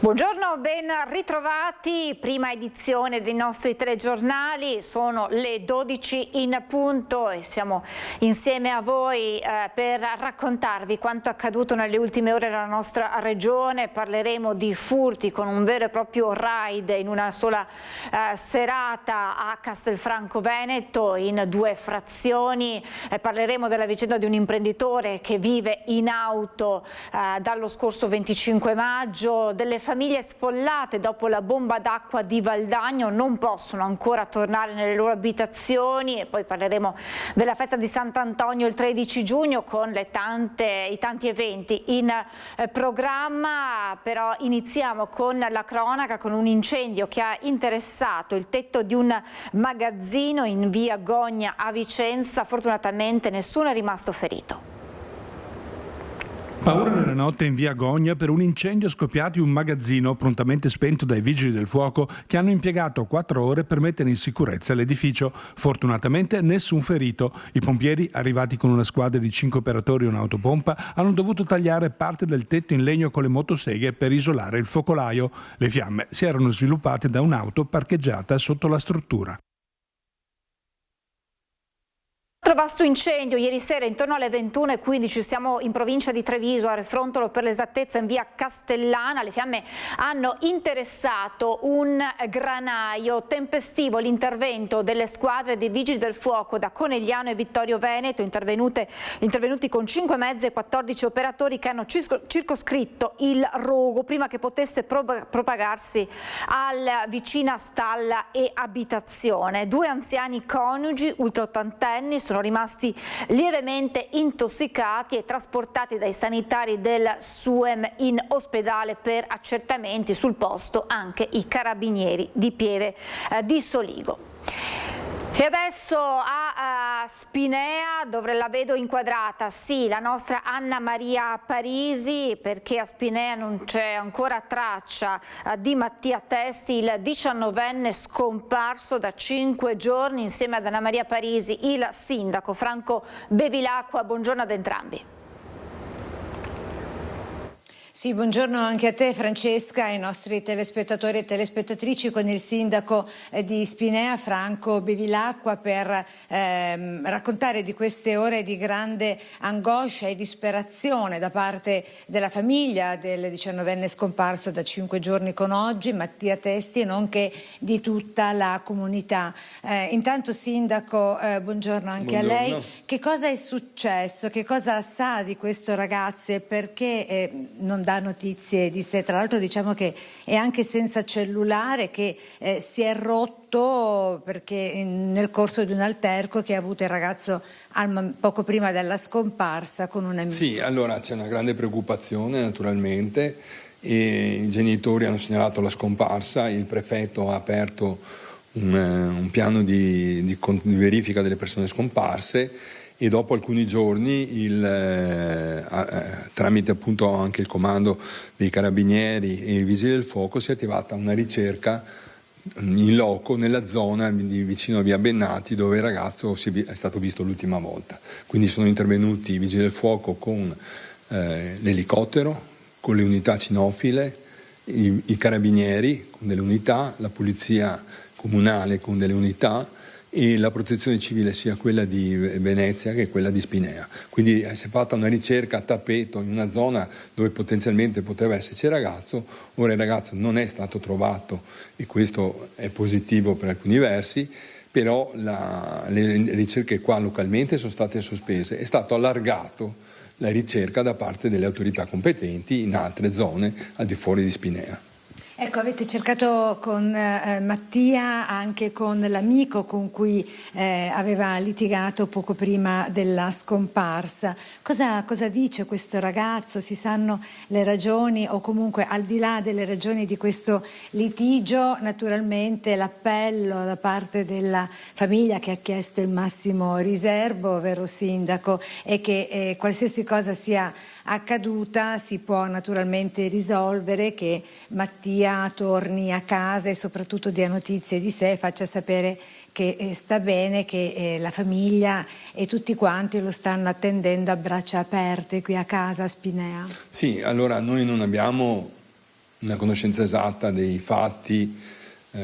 Buongiorno, ben ritrovati, prima edizione dei nostri telegiornali, sono le 12 in punto e siamo insieme a voi per raccontarvi quanto accaduto nelle ultime ore nella nostra regione. Parleremo di furti con un vero e proprio raid in una sola serata a Castelfranco Veneto in 2 frazioni, parleremo della vicenda di un imprenditore che vive in auto dallo scorso 25 maggio, delle famiglie sfollate dopo la bomba d'acqua di Valdagno, non possono ancora tornare nelle loro abitazioni, e poi parleremo della festa di Sant'Antonio il 13 giugno con i tanti eventi in programma. Però iniziamo con la cronaca, con un incendio che ha interessato il tetto di un magazzino in via Gogna a Vicenza. Fortunatamente nessuno è rimasto ferito. Paura nella notte in via Gogna per un incendio scoppiato in un magazzino prontamente spento dai vigili del fuoco che hanno impiegato 4 ore per mettere in sicurezza l'edificio. Fortunatamente nessun ferito. I pompieri, arrivati con una squadra di 5 operatori e un'autopompa, hanno dovuto tagliare parte del tetto in legno con le motoseghe per isolare il focolaio. Le fiamme si erano sviluppate da un'auto parcheggiata sotto la struttura. Vasto incendio ieri sera intorno alle 21:15, siamo in provincia di Treviso, a Refrontolo per l'esattezza, in via Castellana. Le fiamme hanno interessato un granaio. Tempestivo l'intervento delle squadre dei vigili del fuoco da Conegliano e Vittorio Veneto, intervenuti con 5 mezzi e 14 operatori che hanno circoscritto il rogo prima che potesse propagarsi alla vicina stalla e abitazione. 2 anziani coniugi ultraottantenni sono rimasti lievemente intossicati e trasportati dai sanitari del SUEM in ospedale per accertamenti, sul posto anche i carabinieri di Pieve di Soligo. E adesso a Spinea, dove la vedo inquadrata, sì, la nostra Anna Maria Parisi, perché a Spinea non c'è ancora traccia di Mattia Testi, il 19enne scomparso da 5 giorni. Insieme ad Anna Maria Parisi il sindaco Franco Bevilacqua. Buongiorno ad entrambi. Sì, buongiorno anche a te Francesca e ai nostri telespettatori e telespettatrici, con il sindaco di Spinea Franco Bevilacqua per raccontare di queste ore di grande angoscia e disperazione da parte della famiglia del 19enne scomparso da 5 giorni con oggi, Mattia Testi, nonché di tutta la comunità. Intanto sindaco, buongiorno anche a lei. Che cosa è successo? Che cosa sa di questo ragazzo e perché non dà notizie di sé? Tra l'altro diciamo che è anche senza cellulare, che si è rotto perché nel corso di un alterco che ha avuto il ragazzo poco prima della scomparsa con un amico. Sì, allora c'è una grande preoccupazione naturalmente, e i genitori hanno segnalato la scomparsa, il prefetto ha aperto un piano di verifica delle persone scomparse, e dopo alcuni giorni tramite appunto anche il comando dei carabinieri e i vigili del fuoco si è attivata una ricerca in loco nella zona vicino a via Bennati, dove il ragazzo è stato visto l'ultima volta. Quindi sono intervenuti i vigili del fuoco con l'elicottero, con le unità cinofile, i carabinieri con delle unità, la polizia comunale con delle unità e la protezione civile, sia quella di Venezia che quella di Spinea. Quindi si è fatta una ricerca a tappeto in una zona dove potenzialmente poteva esserci il ragazzo. Ora il ragazzo non è stato trovato e questo è positivo per alcuni versi, però le ricerche qua localmente sono state sospese. È stato allargato la ricerca da parte delle autorità competenti in altre zone al di fuori di Spinea. Ecco, avete cercato con Mattia anche con l'amico con cui aveva litigato poco prima della scomparsa. Cosa dice questo ragazzo? Si sanno le ragioni, o comunque al di là delle ragioni di questo litigio? Naturalmente l'appello da parte della famiglia, che ha chiesto il massimo riservo, vero sindaco, è che qualsiasi cosa sia accaduta si può naturalmente risolvere, che Mattia torni a casa e soprattutto dia notizie di sé, faccia sapere che sta bene, che la famiglia e tutti quanti lo stanno attendendo a braccia aperte qui a casa a Spinea. Sì, allora noi non abbiamo una conoscenza esatta dei fatti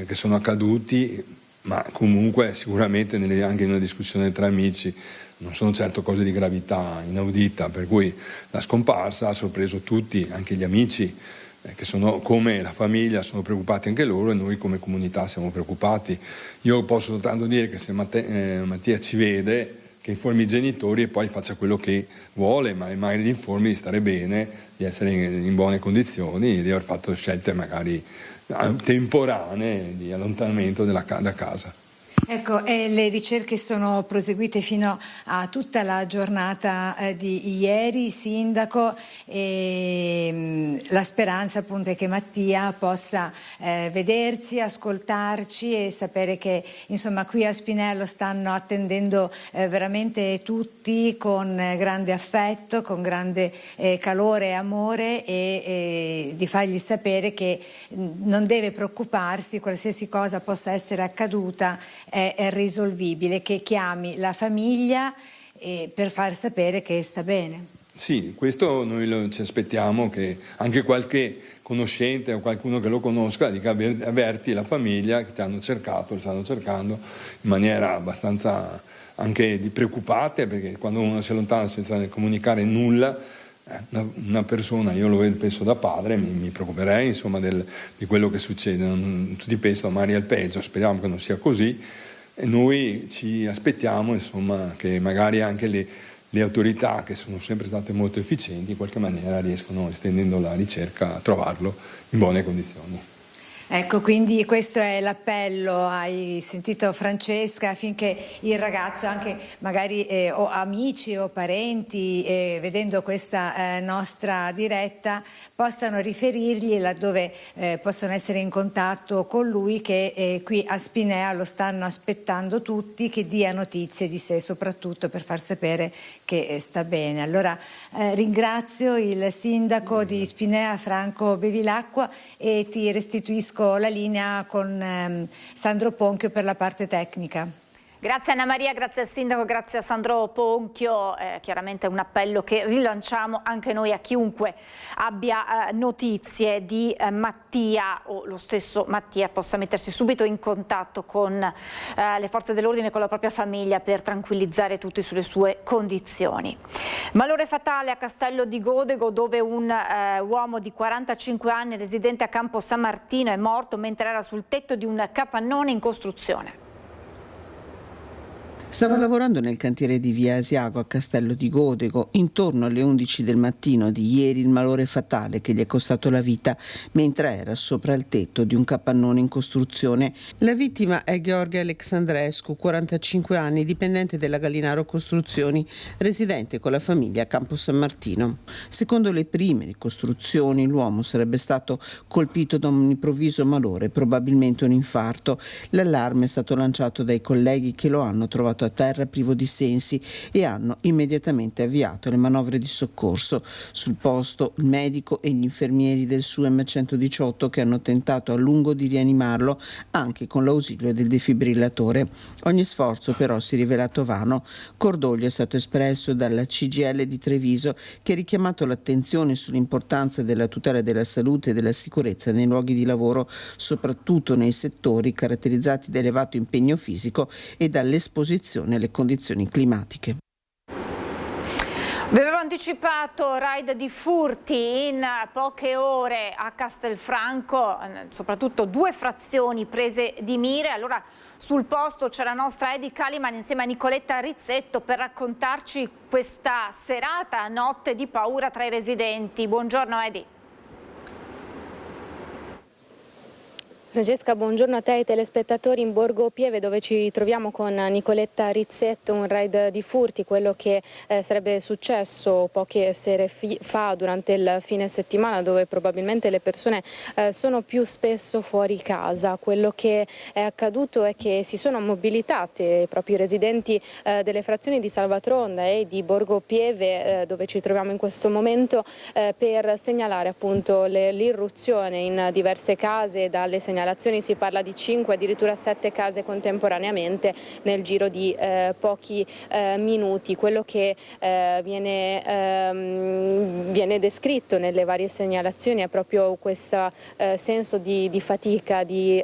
che sono accaduti, ma comunque sicuramente anche in una discussione tra amici non sono certo cose di gravità inaudita, per cui la scomparsa ha sorpreso tutti, anche gli amici che sono come la famiglia, sono preoccupati anche loro, e noi come comunità siamo preoccupati. Io posso soltanto dire che se Mattia ci vede, che informi i genitori e poi faccia quello che vuole, ma magari li informi di stare bene, di essere in buone condizioni, di aver fatto scelte magari temporanee di allontanamento da casa. Ecco, le ricerche sono proseguite fino a tutta la giornata di ieri, Sindaco, e la speranza appunto è che Mattia possa vederci, ascoltarci e sapere che insomma qui a Spinello stanno attendendo veramente tutti con grande affetto, con grande calore e amore, e di fargli sapere che non deve preoccuparsi, qualsiasi cosa possa essere accaduta è risolvibile, che chiami la famiglia per far sapere che sta bene. Sì, questo noi ci aspettiamo, che anche qualche conoscente o qualcuno che lo conosca dica: avverti la famiglia che ti hanno cercato, lo stanno cercando in maniera abbastanza anche preoccupante, perché quando uno si allontana senza comunicare nulla, una persona, io lo vedo, penso da padre, mi preoccuperei insomma di quello che succede. Tutti pensano magari al peggio, speriamo che non sia così, e noi ci aspettiamo insomma che magari anche le autorità, che sono sempre state molto efficienti, in qualche maniera riescono, estendendo la ricerca, a trovarlo in buone condizioni. Ecco, quindi questo è l'appello, hai sentito Francesca, affinché il ragazzo, anche magari o amici o parenti, vedendo questa nostra diretta, possano riferirgli laddove possono essere in contatto con lui, che qui a Spinea lo stanno aspettando tutti, che dia notizie di sé, soprattutto per far sapere che sta bene. Allora ringrazio il sindaco di Spinea, Franco Bevilacqua, e ti restituisco la linea con Sandro Ponchio per la parte tecnica. Grazie Anna Maria, grazie al sindaco, grazie a Sandro Ponchio. Chiaramente un appello che rilanciamo anche noi a chiunque abbia notizie di Mattia, o lo stesso Mattia possa mettersi subito in contatto con le forze dell'ordine e con la propria famiglia per tranquillizzare tutti sulle sue condizioni. Malore fatale a Castello di Godego, dove un uomo di 45 anni residente a Campo San Martino è morto mentre era sul tetto di un capannone in costruzione. Stava lavorando nel cantiere di via Asiago a Castello di Godego. Intorno alle 11 del mattino di ieri il malore fatale che gli è costato la vita mentre era sopra il tetto di un capannone in costruzione. La vittima è Gheorghe Alexandrescu, 45 anni, dipendente della Gallinaro Costruzioni, residente con la famiglia a Campo San Martino. Secondo le prime ricostruzioni l'uomo sarebbe stato colpito da un improvviso malore, probabilmente un infarto. L'allarme è stato lanciato dai colleghi, che lo hanno trovato a terra privo di sensi e hanno immediatamente avviato le manovre di soccorso. Sul posto il medico e gli infermieri del SUEM 118, che hanno tentato a lungo di rianimarlo anche con l'ausilio del defibrillatore. Ogni sforzo però si è rivelato vano. Cordoglio è stato espresso dalla CGIL di Treviso, che ha richiamato l'attenzione sull'importanza della tutela della salute e della sicurezza nei luoghi di lavoro, soprattutto nei settori caratterizzati da elevato impegno fisico e dall'esposizione alle condizioni climatiche. Vi avevo anticipato raid di furti in poche ore a Castelfranco, soprattutto 2 frazioni prese di mira. Allora sul posto c'è la nostra Edi Caliman insieme a Nicoletta Rizzetto per raccontarci questa serata, notte di paura tra i residenti. Buongiorno Edi. Francesca, buongiorno a te e ai telespettatori in Borgo Pieve, dove ci troviamo con Nicoletta Rizzetto. Un raid di furti, quello che sarebbe successo poche sere fa durante il fine settimana, dove probabilmente le persone sono più spesso fuori casa. Quello che è accaduto è che si sono mobilitate proprio i residenti delle frazioni di Salvatronda e di Borgo Pieve, dove ci troviamo in questo momento, per segnalare appunto l'irruzione in diverse case. Dalle segnalazioni segnalazioni, si parla di 5, addirittura 7 case contemporaneamente nel giro di pochi minuti. Quello che viene descritto nelle varie segnalazioni è proprio questo senso di fatica, di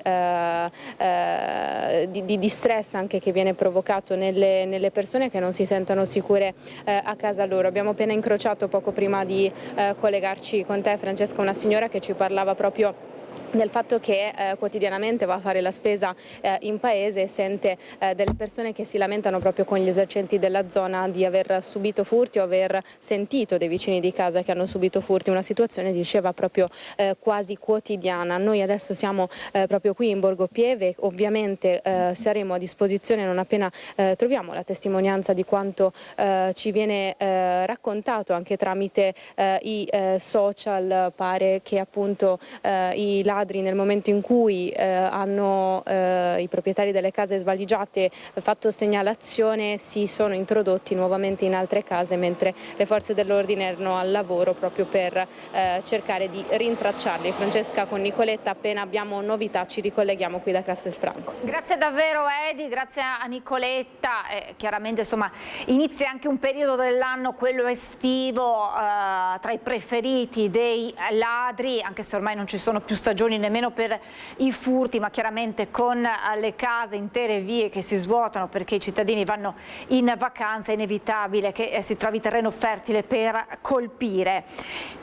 stress anche che viene provocato nelle persone che non si sentono sicure a casa loro. Abbiamo appena incrociato poco prima di collegarci con te, Francesca, una signora che ci parlava proprio del fatto che quotidianamente va a fare la spesa in paese e sente delle persone che si lamentano proprio con gli esercenti della zona di aver subito furti o aver sentito dei vicini di casa che hanno subito furti, una situazione, diceva, proprio quasi quotidiana. Noi adesso siamo proprio qui in Borgo Pieve, ovviamente saremo a disposizione non appena troviamo la testimonianza di quanto ci viene raccontato anche tramite i social. Pare che appunto i ladri, nel momento in cui hanno i proprietari delle case svaligiate fatto segnalazione, si sono introdotti nuovamente in altre case, mentre le forze dell'ordine erano al lavoro proprio per cercare di rintracciarli. Francesca, con Nicoletta, appena abbiamo novità ci ricolleghiamo qui da Castelfranco. Grazie davvero Edi, grazie a Nicoletta. Chiaramente insomma inizia anche un periodo dell'anno, quello estivo, tra i preferiti dei ladri, anche se ormai non ci sono più stagioni nemmeno per i furti, ma chiaramente con le case, intere vie che si svuotano perché i cittadini vanno in vacanza, è inevitabile che si trovi terreno fertile per colpire.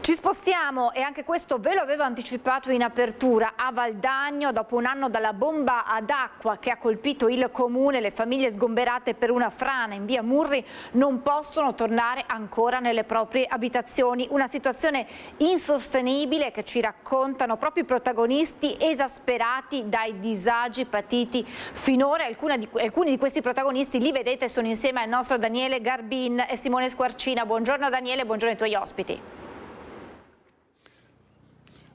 Ci spostiamo, e anche questo ve lo avevo anticipato in apertura, a Valdagno. Dopo un anno dalla bomba ad acqua che ha colpito il comune, le famiglie sgomberate per una frana in via Murri non possono tornare ancora nelle proprie abitazioni. Una situazione insostenibile che ci raccontano proprio i protagonisti, esasperati dai disagi patiti finora. Alcuni di questi protagonisti li vedete, sono insieme al nostro Daniele Garbin e Simone Squarcina. Buongiorno Daniele, buongiorno ai tuoi ospiti.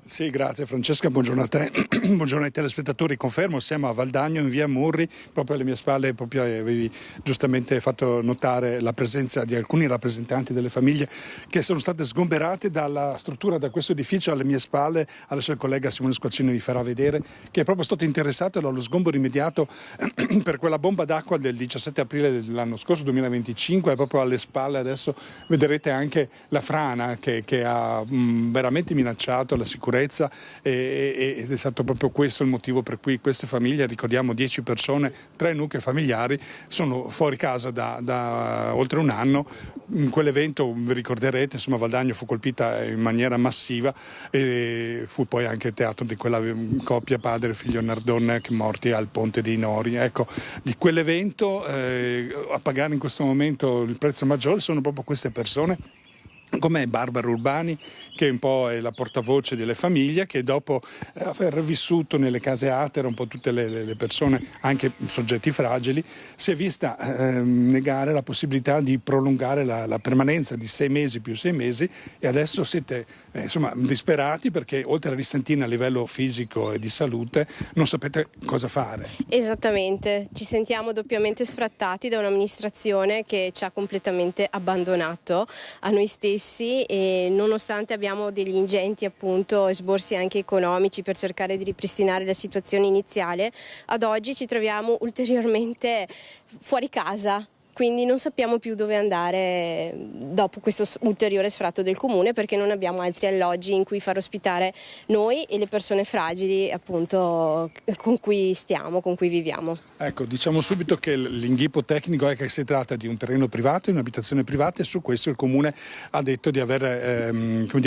Sì, grazie Francesca, buongiorno a te, buongiorno ai telespettatori. Confermo, siamo a Valdagno in via Murri, proprio alle mie spalle. Proprio avevi giustamente fatto notare la presenza di alcuni rappresentanti delle famiglie che sono state sgomberate dalla struttura, da questo edificio alle mie spalle. Adesso il collega Simone Squarcino vi farà vedere che è proprio stato interessato dallo sgombero immediato per quella bomba d'acqua del 17 aprile dell'anno scorso, 2025, è proprio alle spalle. Adesso vedrete anche la frana che ha veramente minacciato la sicurezza. Ed è stato proprio questo il motivo per cui queste famiglie, ricordiamo 10 persone, 3 nuclei familiari, sono fuori casa da oltre un anno. In quell'evento, vi ricorderete, insomma, Valdagno fu colpita in maniera massiva e fu poi anche teatro di quella coppia padre e figlio Nardon morti al Ponte dei Nori. Ecco, di quell'evento a pagare in questo momento il prezzo maggiore sono proprio queste persone, come Barbara Urbani, che un po' è la portavoce delle famiglie, che dopo aver vissuto nelle case atere un po' tutte le persone, anche soggetti fragili, si è vista negare la possibilità di prolungare la permanenza di 6 mesi più 6 mesi, e adesso siete disperati perché oltre a risentirne a livello fisico e di salute non sapete cosa fare. Esattamente, ci sentiamo doppiamente sfrattati da un'amministrazione che ci ha completamente abbandonato a noi stessi, e nonostante abbiamo degli ingenti appunto esborsi anche economici per cercare di ripristinare la situazione iniziale, ad oggi ci troviamo ulteriormente fuori casa. Quindi non sappiamo più dove andare dopo questo ulteriore sfratto del comune, perché non abbiamo altri alloggi in cui far ospitare noi e le persone fragili appunto con cui stiamo, con cui viviamo. Ecco, diciamo subito che l'inghippo tecnico è che si tratta di un terreno privato, di un'abitazione privata, e su questo il comune ha detto di aver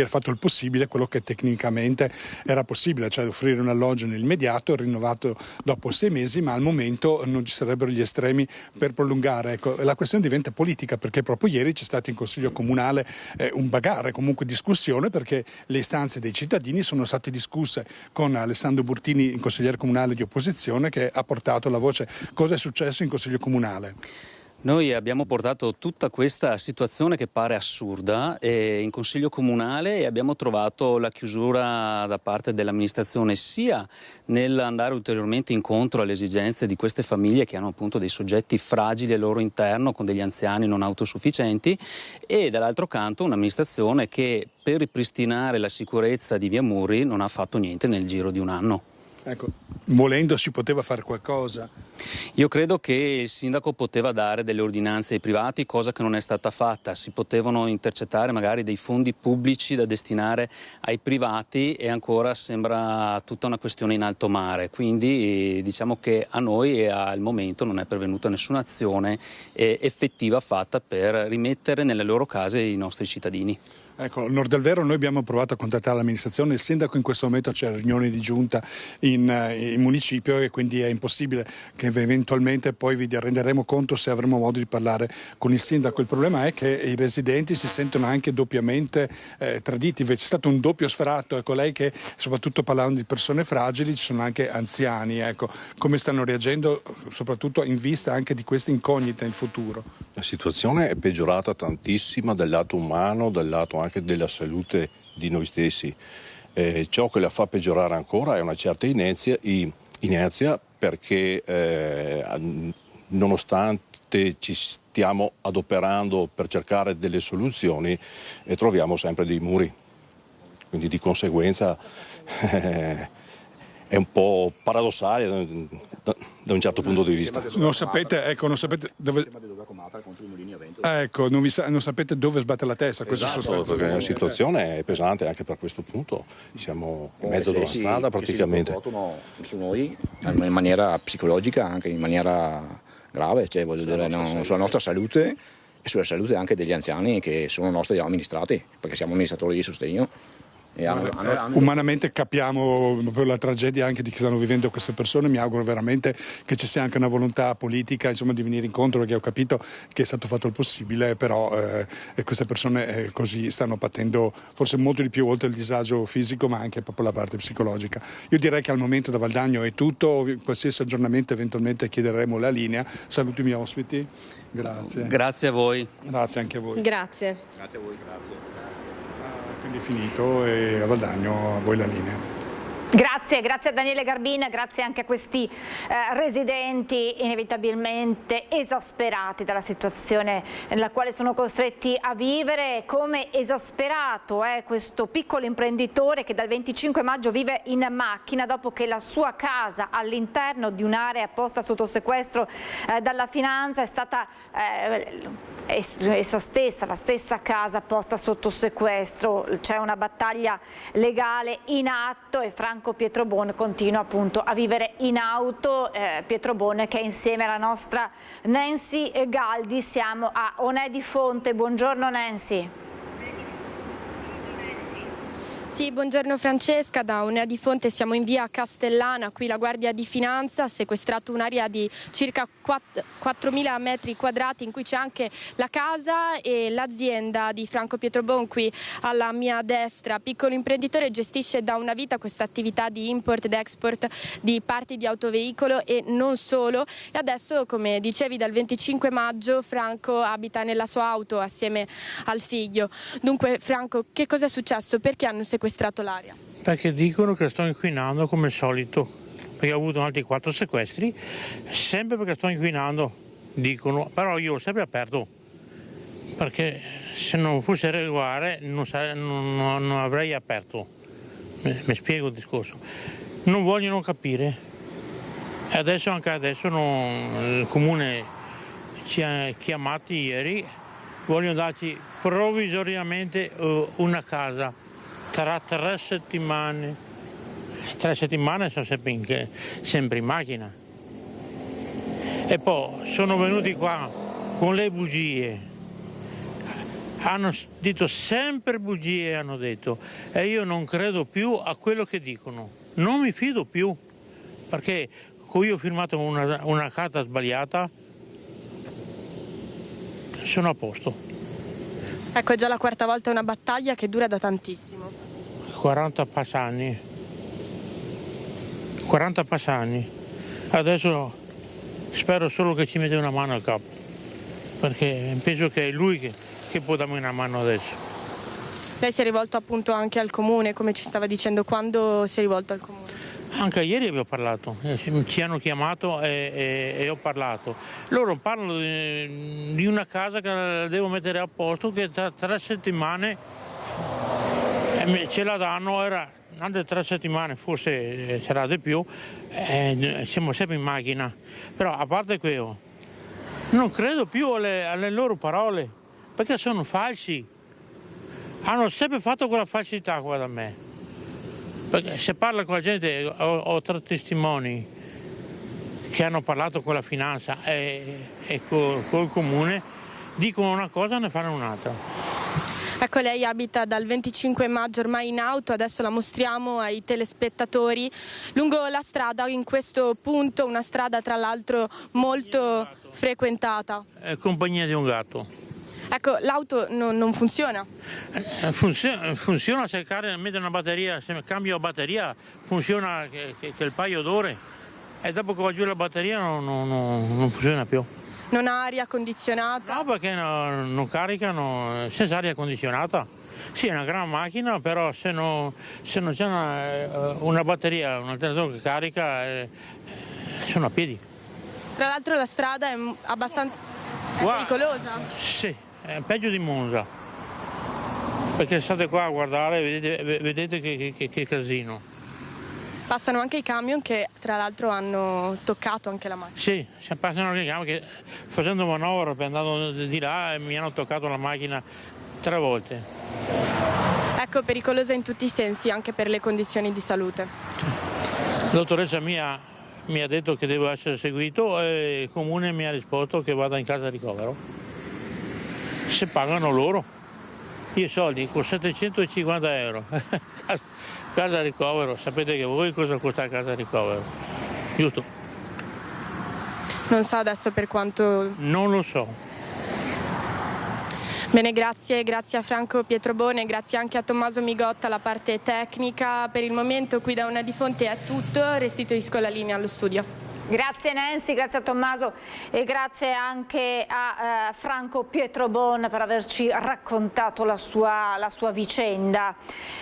fatto il possibile, quello che tecnicamente era possibile, cioè offrire un alloggio nell'immediato, rinnovato dopo 6 mesi, ma al momento non ci sarebbero gli estremi per prolungare. Ecco, la questione diventa politica, perché proprio ieri c'è stato in Consiglio Comunale un bagarre, comunque discussione, perché le istanze dei cittadini sono state discusse con Alessandro Burtini, consigliere comunale di opposizione, che ha portato la voce. Cosa è successo in Consiglio Comunale? Noi abbiamo portato tutta questa situazione che pare assurda in Consiglio Comunale, e abbiamo trovato la chiusura da parte dell'amministrazione, sia nell'andare ulteriormente incontro alle esigenze di queste famiglie che hanno appunto dei soggetti fragili al loro interno, con degli anziani non autosufficienti, e dall'altro canto un'amministrazione che per ripristinare la sicurezza di via Murri non ha fatto niente nel giro di un anno. Ecco, volendo si poteva fare qualcosa. Io credo che il sindaco poteva dare delle ordinanze ai privati, cosa che non è stata fatta. Si potevano intercettare magari dei fondi pubblici da destinare ai privati e ancora sembra tutta una questione in alto mare. Quindi diciamo che a noi e al momento non è pervenuta nessuna azione effettiva fatta per rimettere nelle loro case i nostri cittadini. Ecco, Nord del Vero, noi abbiamo provato a contattare l'amministrazione, il sindaco in questo momento c'è riunione di giunta in municipio e quindi è impossibile che eventualmente poi vi renderemo conto se avremo modo di parlare con il sindaco. Il problema è che i residenti si sentono anche doppiamente traditi, c'è stato un doppio sfratto, ecco, lei che soprattutto parlando di persone fragili ci sono anche anziani, ecco, come stanno reagendo soprattutto in vista anche di queste incognite in futuro? La situazione è peggiorata tantissimo dal lato umano, dal lato anche della salute di noi stessi. Ciò che la fa peggiorare ancora è una certa inerzia perché nonostante ci stiamo adoperando per cercare delle soluzioni troviamo sempre dei muri. Quindi di conseguenza è un po' paradossale da un certo punto di vista. Non sapete dove... Ecco, non sapete dove sbatte la testa. Esatto, perché la situazione è pesante anche per questo punto. Siamo in mezzo ad una strada praticamente. Si su noi in maniera psicologica, anche in maniera grave, cioè voglio dire, sulla nostra salute e sulla salute anche degli anziani che sono nostri amministrati, perché siamo amministratori di sostegno. Umanamente capiamo proprio la tragedia anche di chi stanno vivendo queste persone, mi auguro veramente che ci sia anche una volontà politica, insomma, di venire incontro, perché ho capito che è stato fatto il possibile, però queste persone così stanno patendo forse molto di più, oltre il disagio fisico ma anche proprio la parte psicologica. Io direi che al momento da Valdagno è tutto, qualsiasi aggiornamento eventualmente chiederemo la linea. Saluto i miei ospiti, grazie. Grazie a voi. Grazie anche a voi. Grazie. Grazie a voi, grazie. Quindi è finito e a Valdagno a voi la linea. Grazie a Daniele Garbin, grazie anche a questi residenti inevitabilmente esasperati dalla situazione nella quale sono costretti a vivere. Come esasperato è questo piccolo imprenditore che dal 25 maggio vive in macchina dopo che la sua casa all'interno di un'area posta sotto sequestro dalla finanza è stata la stessa casa posta sotto sequestro. C'è una battaglia legale in atto e Franco Pietrobon continua appunto a vivere in auto. Pietrobon che è insieme alla nostra Nancy Galdi. Siamo a Onè di Fonte. Buongiorno Nancy. Sì, buongiorno Francesca, da Onea di Fonte siamo in via Castellana, qui la Guardia di Finanza ha sequestrato un'area di circa 4.000 metri quadrati in cui c'è anche la casa e l'azienda di Franco Pietrobon qui alla mia destra. Piccolo imprenditore, gestisce da una vita questa attività di import ed export di parti di autoveicolo e non solo, e adesso, come dicevi, dal 25 maggio Franco abita nella sua auto assieme al figlio. Dunque Franco, che cosa è successo? Perché hanno sequestrato l'area? Perché dicono che sto inquinando come al solito, perché ho avuto altri 4 sequestri, sempre perché sto inquinando, dicono, però io l'ho sempre aperto, perché se non fosse regolare non avrei aperto, mi spiego il discorso, non vogliono capire, e adesso anche adesso il comune ci ha chiamati ieri, vogliono darci provvisoriamente una casa. Tra 3 settimane. 3 settimane sono sempre in macchina. E poi sono venuti qua con le bugie. Hanno detto sempre bugie, hanno detto. E io non credo più a quello che dicono. Non mi fido più. Perché io ho firmato una carta sbagliata. Sono a posto. Ecco, è già la quarta volta una battaglia che dura da tantissimo. 40 anni. Adesso spero solo che ci mette una mano al capo, perché penso che è lui che può darmi una mano adesso. Lei si è rivolto appunto anche al comune, come ci stava dicendo, quando si è rivolto al comune? Anche ieri abbiamo parlato, ci hanno chiamato e ho parlato. Loro parlano di una casa che la devo mettere a posto, che tra 3 settimane ce la danno, altre 3 settimane, forse sarà di più, siamo sempre in macchina. Però a parte quello, non credo più alle loro parole, perché sono falsi. Hanno sempre fatto quella falsità qua da me. Perché se parla con la gente, ho 3 testimoni che hanno parlato con la finanza e col comune, dicono una cosa e ne fanno un'altra. Ecco, lei abita dal 25 maggio ormai in auto, adesso la mostriamo ai telespettatori. Lungo la strada, in questo punto, una strada tra l'altro molto frequentata. Compagnia di un gatto. Ecco, l'auto non funziona? Funziona se mette una batteria, se cambio la batteria funziona che il paio d'ore e dopo che va giù la batteria non funziona più. Non ha aria condizionata? No, perché non caricano senza aria condizionata. Sì, è una gran macchina, però se non c'è una batteria, un alternatore che carica, sono a piedi. Tra l'altro la strada è abbastanza pericolosa? Sì, è peggio di Monza. Perché state qua a guardare, vedete che casino. Passano anche i camion che tra l'altro hanno toccato anche la macchina. Sì, passano anche i camion che facendo manovra per andare di là mi hanno toccato la macchina 3 volte. Ecco, pericolosa in tutti i sensi, anche per le condizioni di salute. La dottoressa mia mi ha detto che devo essere seguito e il comune mi ha risposto che vada in casa ricovero. Se pagano loro. Io soldi con 750 euro. Casa ricovero, sapete che voi cosa costa casa ricovero, giusto? Non so adesso per quanto... Non lo so. Bene, grazie a Franco Pietrobone, grazie anche a Tommaso Migotta, la parte tecnica. Per il momento qui da Una di Fonte è tutto, restituisco la linea allo studio. Grazie Nancy, grazie a Tommaso e grazie anche a Franco Pietrobon per averci raccontato la sua vicenda.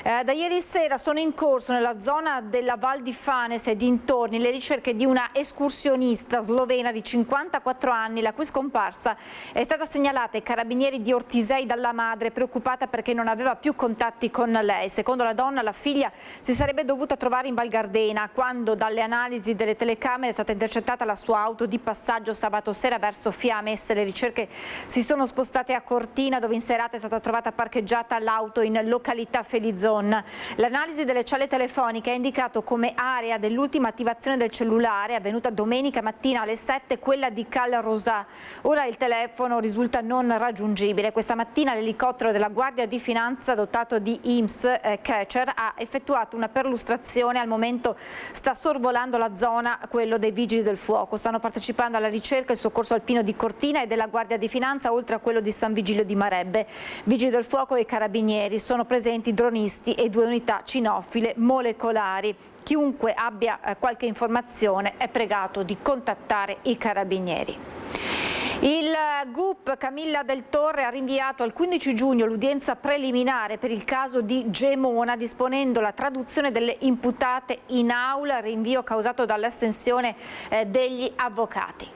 Da ieri sera sono in corso nella zona della Val di Fanes e dintorni le ricerche di una escursionista slovena di 54 anni, la cui scomparsa è stata segnalata ai carabinieri di Ortisei dalla madre, preoccupata perché non aveva più contatti con lei. Secondo la donna, la figlia si sarebbe dovuta trovare in Val Gardena quando dalle analisi delle telecamere è stata intercettata la sua auto di passaggio sabato sera verso Fiames. Le ricerche si sono spostate a Cortina, dove in serata è stata trovata parcheggiata l'auto in località Felizon. L'analisi delle celle telefoniche ha indicato come area dell'ultima attivazione del cellulare, avvenuta domenica mattina alle 7, quella di Cal Rosà. Ora il telefono risulta non raggiungibile. Questa mattina l'elicottero della Guardia di Finanza dotato di IMSS Catcher ha effettuato una perlustrazione. Al momento sta sorvolando la zona quello dei Vigili del Fuoco. Stanno partecipando alla ricerca il Soccorso Alpino di Cortina e della Guardia di Finanza, oltre a quello di San Vigilio di Marebbe. Vigili del Fuoco e Carabinieri, sono presenti dronisti e 2 unità cinofile molecolari. Chiunque abbia qualche informazione è pregato di contattare i Carabinieri. Il GUP Camilla Del Torre ha rinviato al 15 giugno l'udienza preliminare per il caso di Gemona, disponendo la traduzione delle imputate in aula, rinvio causato dall'astensione degli avvocati.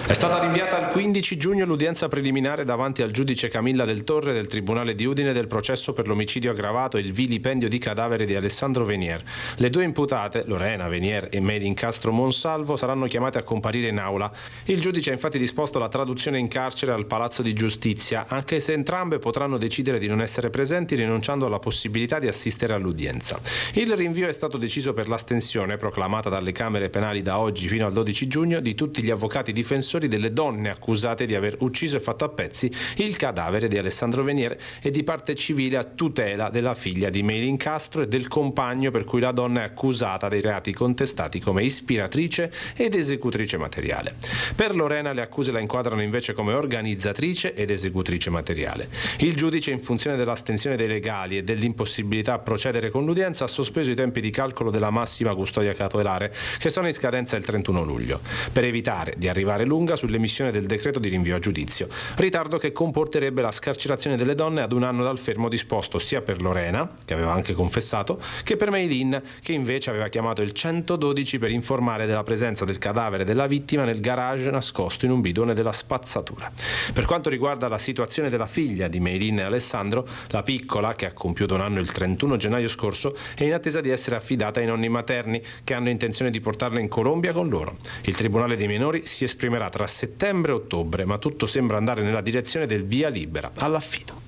È stata rinviata al 15 giugno l'udienza preliminare davanti al giudice Camilla Del Torre del Tribunale di Udine del processo per l'omicidio aggravato e il vilipendio di cadavere di Alessandro Venier. Le 2 imputate, Lorena Venier e Meli Incastro Monsalvo, saranno chiamate a comparire in aula. Il giudice ha infatti disposto la traduzione in carcere al Palazzo di Giustizia, anche se entrambe potranno decidere di non essere presenti rinunciando alla possibilità di assistere all'udienza. Il rinvio è stato deciso per l'astensione, proclamata dalle Camere penali da oggi fino al 12 giugno, di tutti gli avvocati difensori delle donne accusate di aver ucciso e fatto a pezzi il cadavere di Alessandro Venier e di parte civile a tutela della figlia di Meli Incastro e del compagno per cui la donna è accusata dei reati contestati come ispiratrice ed esecutrice materiale. Per Lorena le accuse la inquadrano invece come organizzatrice ed esecutrice materiale. Il giudice, in funzione dell'astensione dei legali e dell'impossibilità a procedere con l'udienza, ha sospeso i tempi di calcolo della massima custodia cautelare, che sono in scadenza il 31 luglio. Per evitare di arrivare lunga, lunga sull'emissione del decreto di rinvio a giudizio. Ritardo che comporterebbe la scarcerazione delle donne ad 1 anno dal fermo disposto sia per Lorena, che aveva anche confessato, che per Meilin, che invece aveva chiamato il 112 per informare della presenza del cadavere della vittima nel garage nascosto in un bidone della spazzatura. Per quanto riguarda la situazione della figlia di Meilin e Alessandro, la piccola, che ha compiuto 1 anno il 31 gennaio scorso, è in attesa di essere affidata ai nonni materni, che hanno intenzione di portarla in Colombia con loro. Il Tribunale dei minori si esprimerà tra settembre e ottobre, ma tutto sembra andare nella direzione del via libera all'affido.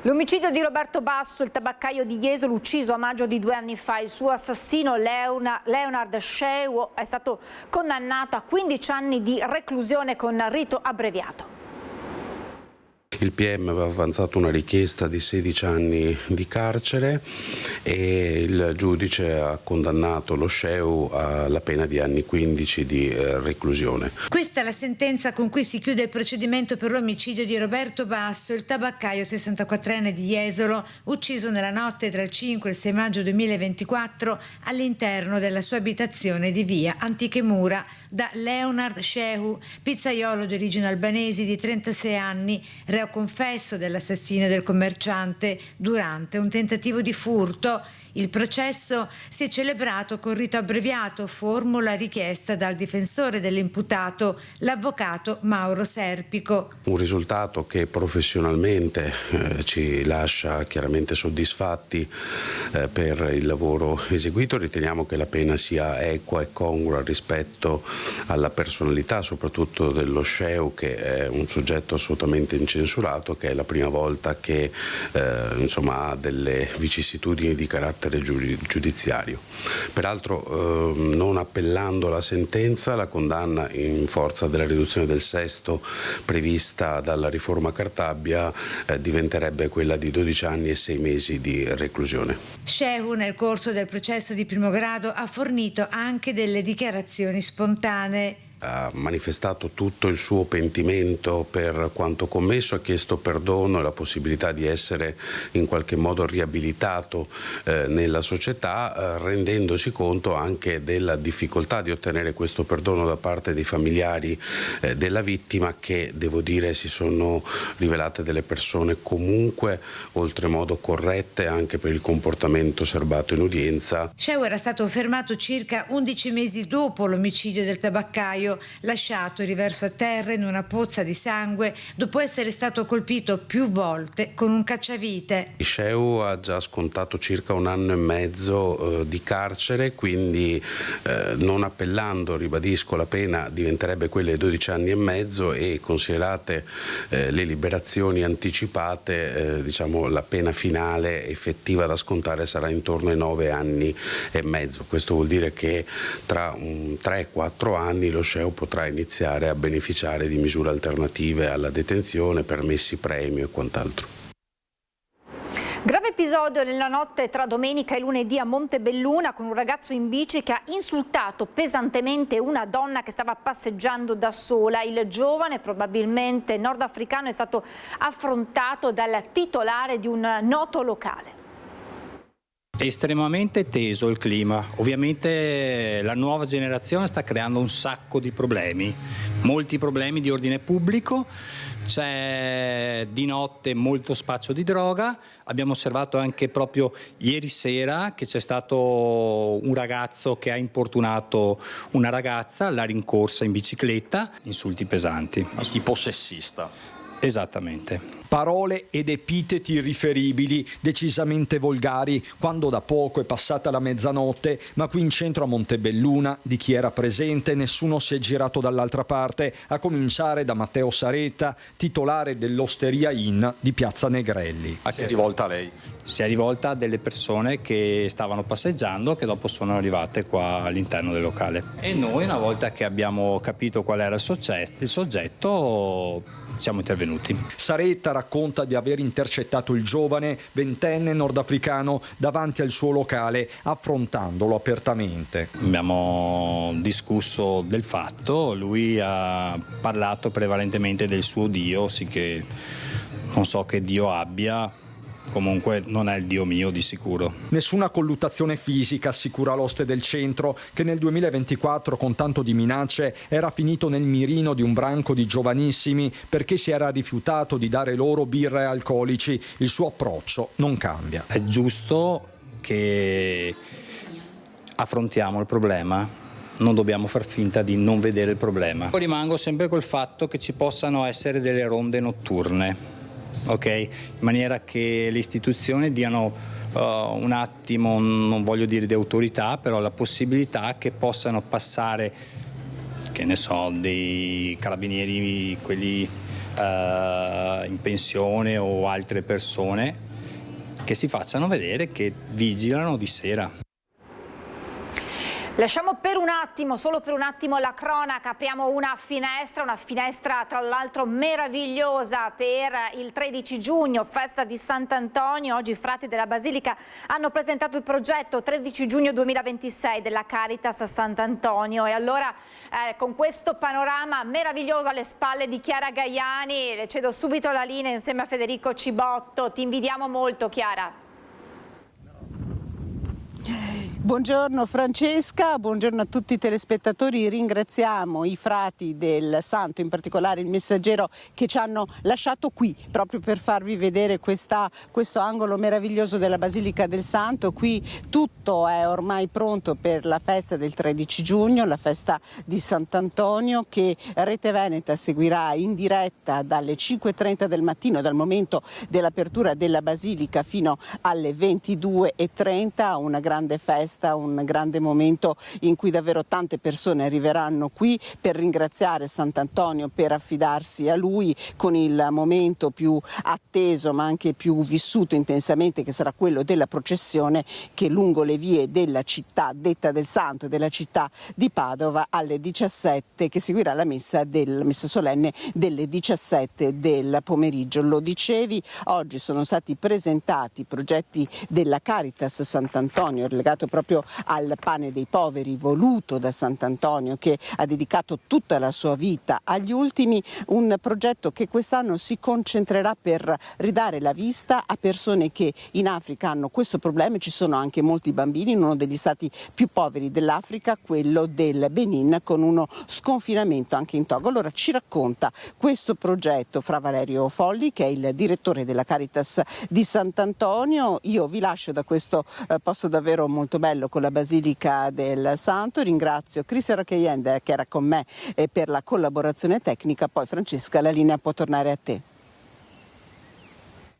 L'omicidio di Roberto Basso, il tabaccaio di Jesolo, ucciso a maggio di 2 anni fa. Il suo assassino Leonard Sheu è stato condannato a 15 anni di reclusione con rito abbreviato. Il PM aveva avanzato una richiesta di 16 anni di carcere e il giudice ha condannato lo Sheu alla pena di anni 15 di reclusione. Questa è la sentenza con cui si chiude il procedimento per l'omicidio di Roberto Basso, il tabaccaio 64enne di Jesolo, ucciso nella notte tra il 5 e il 6 maggio 2024 all'interno della sua abitazione di via Antiche Mura da Leonard Sheu, pizzaiolo di origini albanesi di 36 anni, reo confesso dell'assassinio del commerciante durante un tentativo di furto. Il processo si è celebrato con rito abbreviato, formula richiesta dal difensore dell'imputato, l'avvocato Mauro Serpico. Un risultato che professionalmente ci lascia chiaramente soddisfatti per il lavoro eseguito. Riteniamo che la pena sia equa e congrua rispetto alla personalità, soprattutto dello Sheu, che è un soggetto assolutamente incensurato, che è la prima volta che ha delle vicissitudini di carattere giudiziario. Peraltro, non appellando la sentenza, la condanna in forza della riduzione del sesto prevista dalla riforma Cartabia diventerebbe quella di 12 anni e 6 mesi di reclusione. Sheu nel corso del processo di primo grado ha fornito anche delle dichiarazioni spontanee. Ha manifestato tutto il suo pentimento per quanto commesso, ha chiesto perdono e la possibilità di essere in qualche modo riabilitato nella società, rendendosi conto anche della difficoltà di ottenere questo perdono da parte dei familiari della vittima, che devo dire si sono rivelate delle persone comunque oltremodo corrette anche per il comportamento serbato in udienza. Sheu era stato fermato circa 11 mesi dopo l'omicidio del tabaccaio, lasciato riverso a terra in una pozza di sangue dopo essere stato colpito più volte con un cacciavite. Sheu ha già scontato circa 1 anno e mezzo di carcere, quindi non appellando, ribadisco, la pena diventerebbe quella di 12 anni e mezzo e considerate le liberazioni anticipate, la pena finale effettiva da scontare sarà intorno ai 9 anni e mezzo. Questo vuol dire che tra 3-4 anni lo Sheu potrà iniziare a beneficiare di misure alternative alla detenzione, permessi premio e quant'altro. Grave episodio nella notte tra domenica e lunedì a Montebelluna, con un ragazzo in bici che ha insultato pesantemente una donna che stava passeggiando da sola. Il giovane, probabilmente nordafricano, è stato affrontato dal titolare di un noto locale. Estremamente teso il clima, ovviamente la nuova generazione sta creando un sacco di problemi, molti problemi di ordine pubblico, c'è di notte molto spaccio di droga, abbiamo osservato anche proprio ieri sera che c'è stato un ragazzo che ha importunato una ragazza, l'ha rincorsa in bicicletta, insulti pesanti. Tipo sessista. Esattamente. Parole ed epiteti irriferibili, decisamente volgari, quando da poco è passata la mezzanotte, ma qui in centro a Montebelluna, di chi era presente, nessuno si è girato dall'altra parte, a cominciare da Matteo Saretta, titolare dell'Osteria Inn di Piazza Negrelli. A chi è rivolta a lei? Si è rivolta a delle persone che stavano passeggiando, che dopo sono arrivate qua all'interno del locale. E noi, una volta che abbiamo capito qual era il soggetto, siamo intervenuti. Saretta racconta di aver intercettato il giovane, 20enne nordafricano, davanti al suo locale, affrontandolo apertamente. Abbiamo discusso del fatto, lui ha parlato prevalentemente del suo Dio, sì che non so che Dio abbia, comunque non è il Dio mio di sicuro. Nessuna colluttazione fisica, assicura l'oste del centro, che nel 2024 con tanto di minacce era finito nel mirino di un branco di giovanissimi perché si era rifiutato di dare loro birre e alcolici. Il suo approccio non cambia. È giusto che affrontiamo il problema, non dobbiamo far finta di non vedere il problema. Rimango sempre col fatto che ci possano essere delle ronde notturne, ok? In maniera che le istituzioni diano un attimo, non voglio dire di autorità, però la possibilità che possano passare, che ne so, dei carabinieri, quelli in pensione o altre persone, che si facciano vedere che vigilano di sera. Lasciamo per un attimo, solo per un attimo la cronaca, apriamo una finestra tra l'altro meravigliosa per il 13 giugno, festa di Sant'Antonio. Oggi i frati della Basilica hanno presentato il progetto 13 giugno 2026 della Caritas a Sant'Antonio e allora con questo panorama meraviglioso alle spalle di Chiara Gaiani, le cedo subito la linea insieme a Federico Cibotto. Ti invidiamo molto, Chiara. Buongiorno Francesca, buongiorno a tutti i telespettatori. Ringraziamo i frati del Santo, in particolare il Messaggero, che ci hanno lasciato qui proprio per farvi vedere questo angolo meraviglioso della Basilica del Santo. Qui tutto è ormai pronto per la festa del 13 giugno, la festa di Sant'Antonio, che Rete Veneta seguirà in diretta dalle 5:30 del mattino, dal momento dell'apertura della Basilica, fino alle 22:30, una grande festa, un grande momento in cui davvero tante persone arriveranno qui per ringraziare Sant'Antonio, per affidarsi a lui, con il momento più atteso ma anche più vissuto intensamente, che sarà quello della processione che lungo le vie della città detta del Santo, della città di Padova, alle 17, che seguirà la messa solenne delle 17 del pomeriggio. Lo dicevi, oggi sono stati presentati i progetti della Caritas Sant'Antonio, legato proprio al pane dei poveri, voluto da Sant'Antonio, che ha dedicato tutta la sua vita agli ultimi, un progetto che quest'anno si concentrerà per ridare la vista a persone che in Africa hanno questo problema. Ci sono anche molti bambini in uno degli stati più poveri dell'Africa, quello del Benin, con uno sconfinamento anche in Togo. Allora ci racconta questo progetto Fra Valerio Folli, che è il direttore della Caritas di Sant'Antonio. Io vi lascio da questo posto davvero molto bello con la Basilica del Santo. Ringrazio Cristian Racheyende che era con me per la collaborazione tecnica. Poi Francesca, la linea può tornare a te.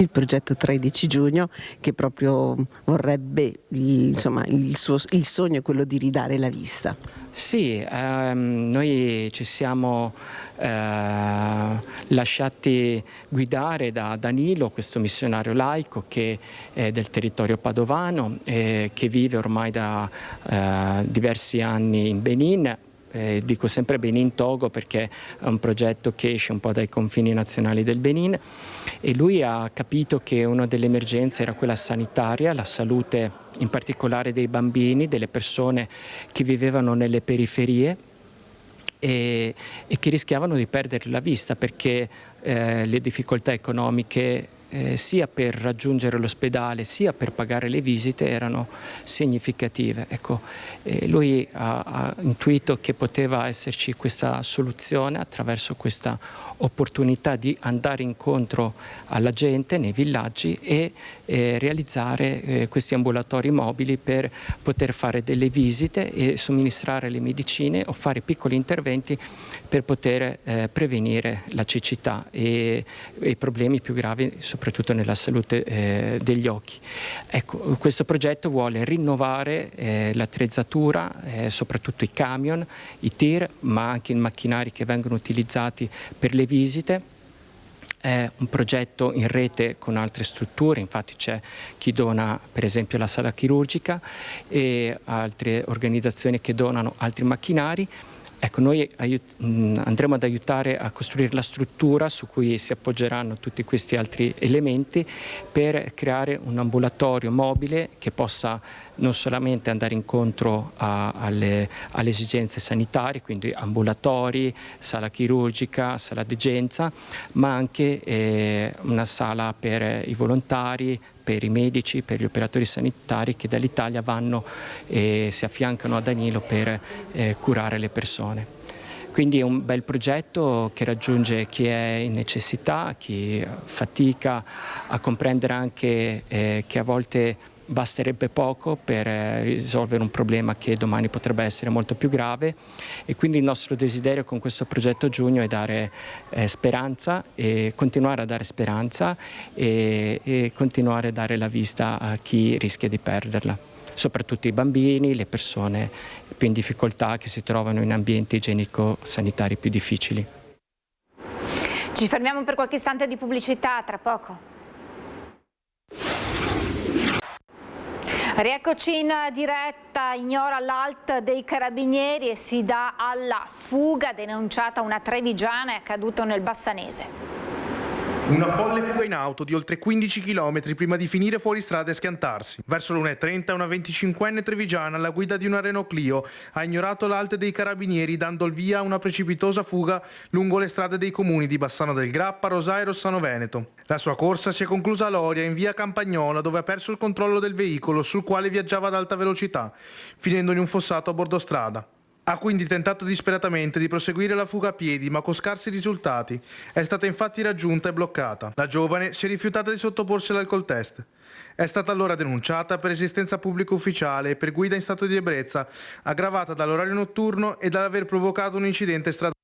Il progetto 13 giugno che proprio vorrebbe, insomma, il sogno è quello di ridare la vista. Sì, noi ci siamo lasciati guidare da Danilo, questo missionario laico che è del territorio padovano, che vive ormai da diversi anni in Benin. Dico sempre Benin-Togo perché è un progetto che esce un po' dai confini nazionali del Benin, e lui ha capito che una delle emergenze era quella sanitaria, la salute in particolare dei bambini, delle persone che vivevano nelle periferie e che rischiavano di perdere la vista perché le difficoltà economiche sia per raggiungere l'ospedale sia per pagare le visite erano significative. Ecco, lui ha intuito che poteva esserci questa soluzione attraverso questa opportunità di andare incontro alla gente nei villaggi e realizzare questi ambulatori mobili per poter fare delle visite e somministrare le medicine o fare piccoli interventi per poter prevenire la cecità e i problemi più gravi soprattutto nella salute degli occhi. Ecco, questo progetto vuole rinnovare l'attrezzatura, soprattutto i camion, i tir, ma anche i macchinari che vengono utilizzati per le visite. È un progetto in rete con altre strutture, infatti c'è chi dona per esempio la sala chirurgica e altre organizzazioni che donano altri macchinari. Ecco, noi andremo ad aiutare a costruire la struttura su cui si appoggeranno tutti questi altri elementi per creare un ambulatorio mobile che possa non solamente andare incontro alle esigenze sanitarie, quindi ambulatori, sala chirurgica, sala degenza, ma anche una sala per i volontari, per i medici, per gli operatori sanitari che dall'Italia vanno e si affiancano a Danilo per curare le persone. Quindi è un bel progetto che raggiunge chi è in necessità, chi fatica a comprendere anche che a volte basterebbe poco per risolvere un problema che domani potrebbe essere molto più grave, e quindi il nostro desiderio con questo progetto Giugno è dare speranza e continuare a dare speranza e continuare a dare la vista a chi rischia di perderla, soprattutto i bambini, le persone più in difficoltà che si trovano in ambienti igienico-sanitari più difficili. Ci fermiamo per qualche istante di pubblicità, tra poco. Rieccoci in diretta. Ignora l'alt dei carabinieri e si dà alla fuga. Denunciata una trevigiana, è accaduto nel Bassanese. Una folle fuga in auto di oltre 15 km prima di finire fuori strada e schiantarsi. Verso l'1:30 una 25enne trevigiana alla guida di una Renault Clio ha ignorato l'alt dei carabinieri dando il via a una precipitosa fuga lungo le strade dei comuni di Bassano del Grappa, Rosà e Rossano Veneto. La sua corsa si è conclusa a Loria in via Campagnola, dove ha perso il controllo del veicolo sul quale viaggiava ad alta velocità, finendo in un fossato a bordo strada. Ha quindi tentato disperatamente di proseguire la fuga a piedi, ma con scarsi risultati. È stata infatti raggiunta e bloccata. La giovane si è rifiutata di sottoporsi all'alcol test. È stata allora denunciata per resistenza pubblica ufficiale e per guida in stato di ebbrezza, aggravata dall'orario notturno e dall'aver provocato un incidente stradale.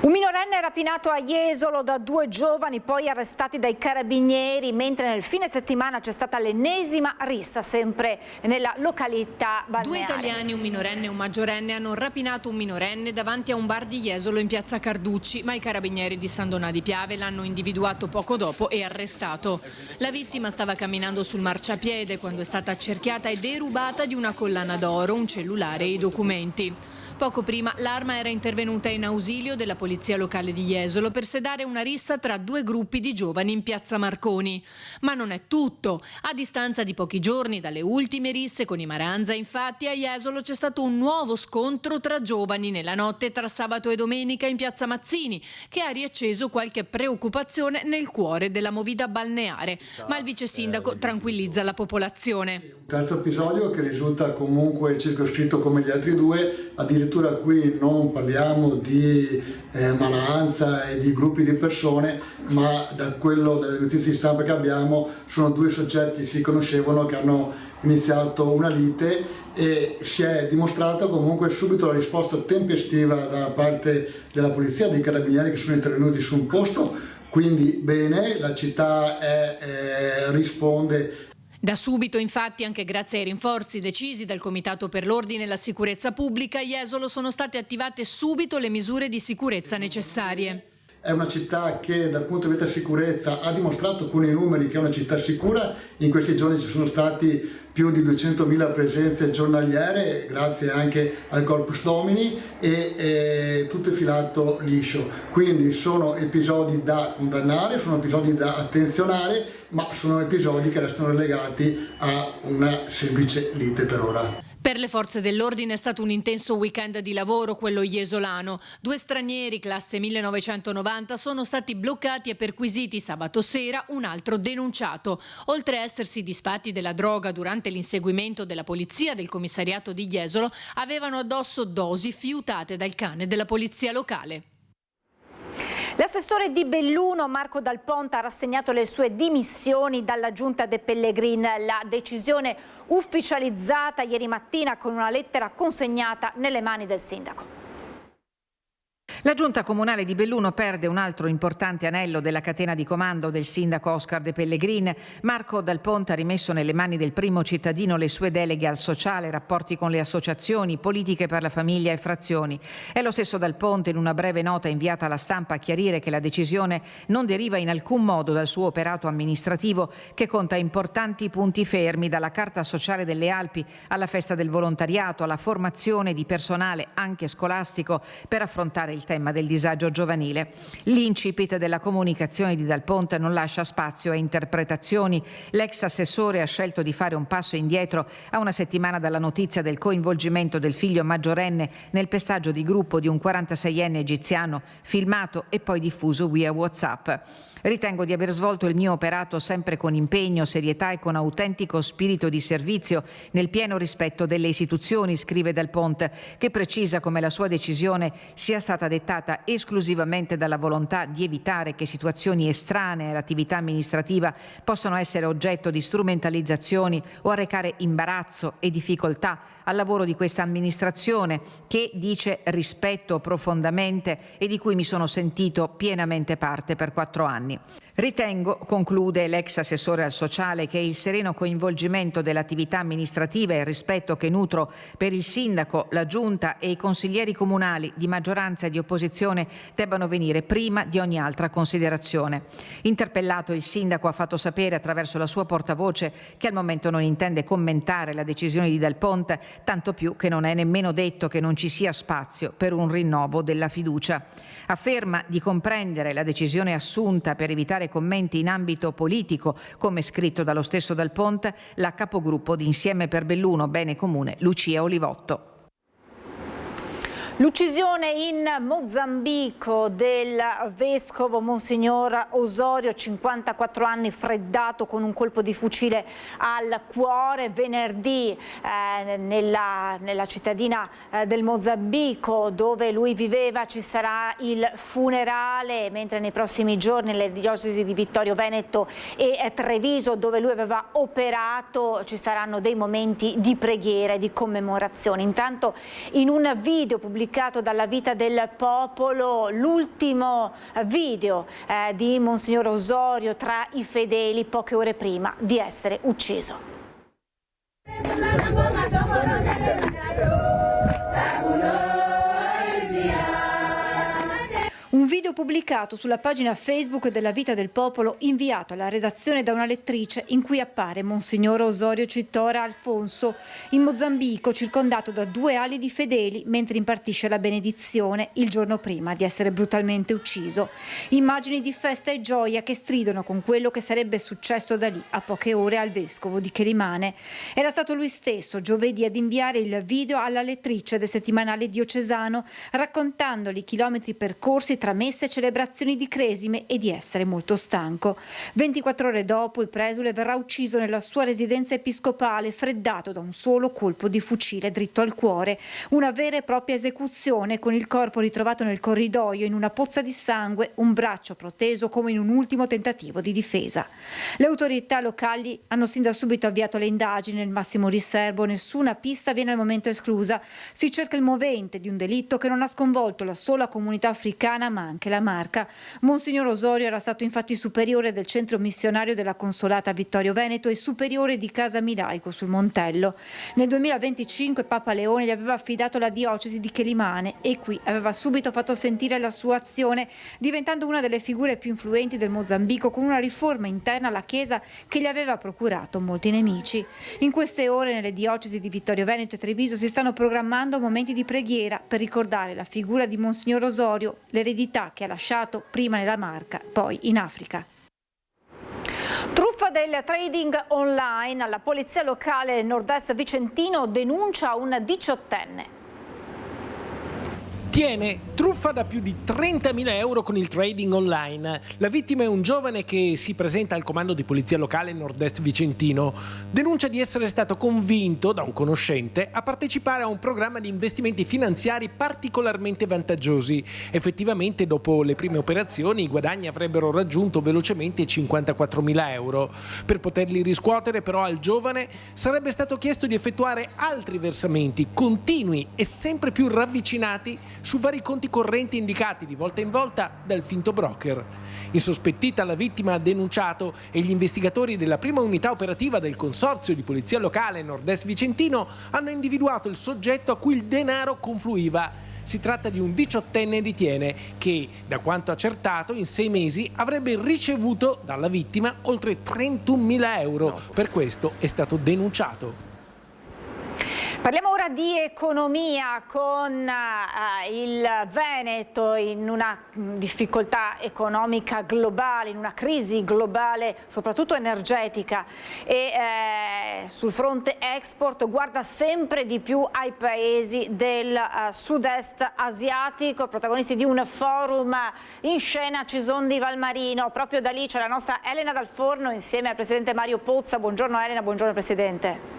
Un minorenne rapinato a Jesolo da 2 giovani poi arrestati dai carabinieri, mentre nel fine settimana c'è stata l'ennesima rissa sempre nella località balneare. 2 italiani, un minorenne e un maggiorenne, hanno rapinato un minorenne davanti a un bar di Jesolo in piazza Carducci, ma i carabinieri di San Donà di Piave l'hanno individuato poco dopo e arrestato. La vittima stava camminando sul marciapiede quando è stata accerchiata e derubata di una collana d'oro, un cellulare e i documenti. Poco prima l'arma era intervenuta in ausilio della polizia locale di Jesolo per sedare una rissa tra 2 gruppi di giovani in piazza Marconi. Ma non è tutto. A distanza di pochi giorni dalle ultime risse con i Maranza, infatti, a Jesolo c'è stato un nuovo scontro tra giovani nella notte tra sabato e domenica in piazza Mazzini, che ha riacceso qualche preoccupazione nel cuore della movida balneare. Ma il vice sindaco tranquillizza la popolazione. Terzo episodio che risulta comunque circoscritto come gli altri 2, addirittura qui non parliamo di manoranza e di gruppi di persone, ma da quello delle notizie di stampa che abbiamo sono 2 soggetti che si conoscevano, che hanno iniziato una lite, e si è dimostrata comunque subito la risposta tempestiva da parte della polizia, dei carabinieri che sono intervenuti su un posto, quindi bene, la città risponde. Da subito, infatti, anche grazie ai rinforzi decisi dal Comitato per l'Ordine e la Sicurezza Pubblica, a Jesolo sono state attivate subito le misure di sicurezza necessarie. È una città che dal punto di vista sicurezza ha dimostrato con i numeri che è una città sicura. In questi giorni ci sono stati più di 200.000 presenze giornaliere, grazie anche al Corpus Domini, e tutto è filato liscio. Quindi sono episodi da condannare, sono episodi da attenzionare, ma sono episodi che restano legati a una semplice lite per ora. Per le forze dell'ordine è stato un intenso weekend di lavoro quello jesolano. 2 stranieri classe 1990 sono stati bloccati e perquisiti sabato sera, un altro denunciato. Oltre a essersi disfatti della droga durante l'inseguimento della polizia del commissariato di Jesolo, avevano addosso dosi fiutate dal cane della polizia locale. L'assessore di Belluno, Marco Dal Ponte, ha rassegnato le sue dimissioni dalla Giunta De Pellegrin. La decisione ufficializzata ieri mattina con una lettera consegnata nelle mani del sindaco. La Giunta Comunale di Belluno perde un altro importante anello della catena di comando del sindaco Oscar De Pellegrin. Marco Dal Ponte ha rimesso nelle mani del primo cittadino le sue deleghe al sociale, rapporti con le associazioni, politiche per la famiglia e frazioni. È lo stesso Dal Ponte, in una breve nota inviata alla stampa, a chiarire che la decisione non deriva in alcun modo dal suo operato amministrativo, che conta importanti punti fermi, dalla Carta Sociale delle Alpi alla Festa del Volontariato, alla formazione di personale anche scolastico per affrontare il tema stemma del disagio giovanile. L'incipit della comunicazione di Dal Ponte non lascia spazio a interpretazioni. L'ex assessore ha scelto di fare un passo indietro a una settimana dalla notizia del coinvolgimento del figlio maggiorenne nel pestaggio di gruppo di un 46enne egiziano, filmato e poi diffuso via WhatsApp. Ritengo di aver svolto il mio operato sempre con impegno, serietà e con autentico spirito di servizio, nel pieno rispetto delle istituzioni, scrive Dal Ponte, che precisa come la sua decisione sia stata dettata esclusivamente dalla volontà di evitare che situazioni estranee all'attività amministrativa possano essere oggetto di strumentalizzazioni o arrecare imbarazzo e difficoltà al lavoro di questa amministrazione che, dice, rispetto profondamente e di cui mi sono sentito pienamente parte per 4 anni. Ritengo, conclude l'ex assessore al sociale, che il sereno coinvolgimento dell'attività amministrativa e il rispetto che nutro per il sindaco, la giunta e i consiglieri comunali di maggioranza e di opposizione debbano venire prima di ogni altra considerazione. Interpellato, il sindaco ha fatto sapere attraverso la sua portavoce che al momento non intende commentare la decisione di Dal Ponte, tanto più che non è nemmeno detto che non ci sia spazio per un rinnovo della fiducia. Afferma di comprendere la decisione assunta per evitare commenti in ambito politico, come scritto dallo stesso Dal Ponte, la capogruppo di Insieme per Belluno Bene Comune Lucia Olivotto. L'uccisione in Mozambico del vescovo Monsignor Osorio, 54 anni, freddato con un colpo di fucile al cuore. Venerdì nella cittadina del Mozambico dove lui viveva ci sarà il funerale, mentre nei prossimi giorni nelle diocesi di Vittorio Veneto e Treviso, dove lui aveva operato, ci saranno dei momenti di preghiera e di commemorazione. Intanto, in un video pubblicato dalla Vita del Popolo, l'ultimo video di Monsignor Osorio tra i fedeli poche ore prima di essere ucciso. Un video pubblicato sulla pagina Facebook della Vita del Popolo, inviato alla redazione da una lettrice, in cui appare Monsignor Osorio Citora Alfonso in Mozambico, circondato da 2 ali di fedeli mentre impartisce la benedizione il giorno prima di essere brutalmente ucciso. Immagini di festa e gioia che stridono con quello che sarebbe successo da lì a poche ore al vescovo di Quelimane. Era stato lui stesso giovedì ad inviare il video alla lettrice del settimanale diocesano, raccontandogli i chilometri percorsi tra messe e celebrazioni di cresime e di essere molto stanco. 24 ore dopo il presule verrà ucciso nella sua residenza episcopale, freddato da un solo colpo di fucile dritto al cuore. Una vera e propria esecuzione, con il corpo ritrovato nel corridoio in una pozza di sangue, un braccio proteso come in un ultimo tentativo di difesa. Le autorità locali hanno sin da subito avviato le indagini nel massimo riservo, nessuna pista viene al momento esclusa. Si cerca il movente di un delitto che non ha sconvolto la sola comunità africana ma anche la Marca. Monsignor Osorio era stato infatti superiore del centro missionario della Consolata Vittorio Veneto e superiore di Casa Milaico sul Montello. Nel 2025 Papa Leone gli aveva affidato la diocesi di Quelimane e qui aveva subito fatto sentire la sua azione, diventando una delle figure più influenti del Mozambico, con una riforma interna alla Chiesa che gli aveva procurato molti nemici. In queste ore nelle diocesi di Vittorio Veneto e Treviso si stanno programmando momenti di preghiera per ricordare la figura di Monsignor Osorio, l'eredità che ha lasciato prima nella Marca, poi in Africa. Truffa del trading online, la polizia locale nord-est vicentino denuncia un 18enne. Tiene truffa da più di 30.000 euro con il trading online. La vittima è un giovane che si presenta al comando di polizia locale nord-est vicentino. Denuncia di essere stato convinto da un conoscente a partecipare a un programma di investimenti finanziari particolarmente vantaggiosi. Effettivamente, dopo le prime operazioni, i guadagni avrebbero raggiunto velocemente 54.000 euro. Per poterli riscuotere, però, al giovane sarebbe stato chiesto di effettuare altri versamenti continui e sempre più ravvicinati su vari conti correnti indicati di volta in volta dal finto broker. Insospettita, la vittima ha denunciato e gli investigatori della prima unità operativa del consorzio di polizia locale nord-est vicentino hanno individuato il soggetto a cui il denaro confluiva. Si tratta di un 18enne di Tiene che, da quanto accertato, in 6 mesi avrebbe ricevuto dalla vittima oltre 31.000 euro. Per questo è stato denunciato. Parliamo ora di economia con il Veneto in una difficoltà economica globale, in una crisi globale soprattutto energetica e sul fronte export guarda sempre di più ai paesi del sud-est asiatico, protagonisti di un forum in scena Cisondi Valmarino. Proprio da lì c'è la nostra Elena Dal Forno insieme al presidente Mario Pozza. Buongiorno Elena, buongiorno Presidente.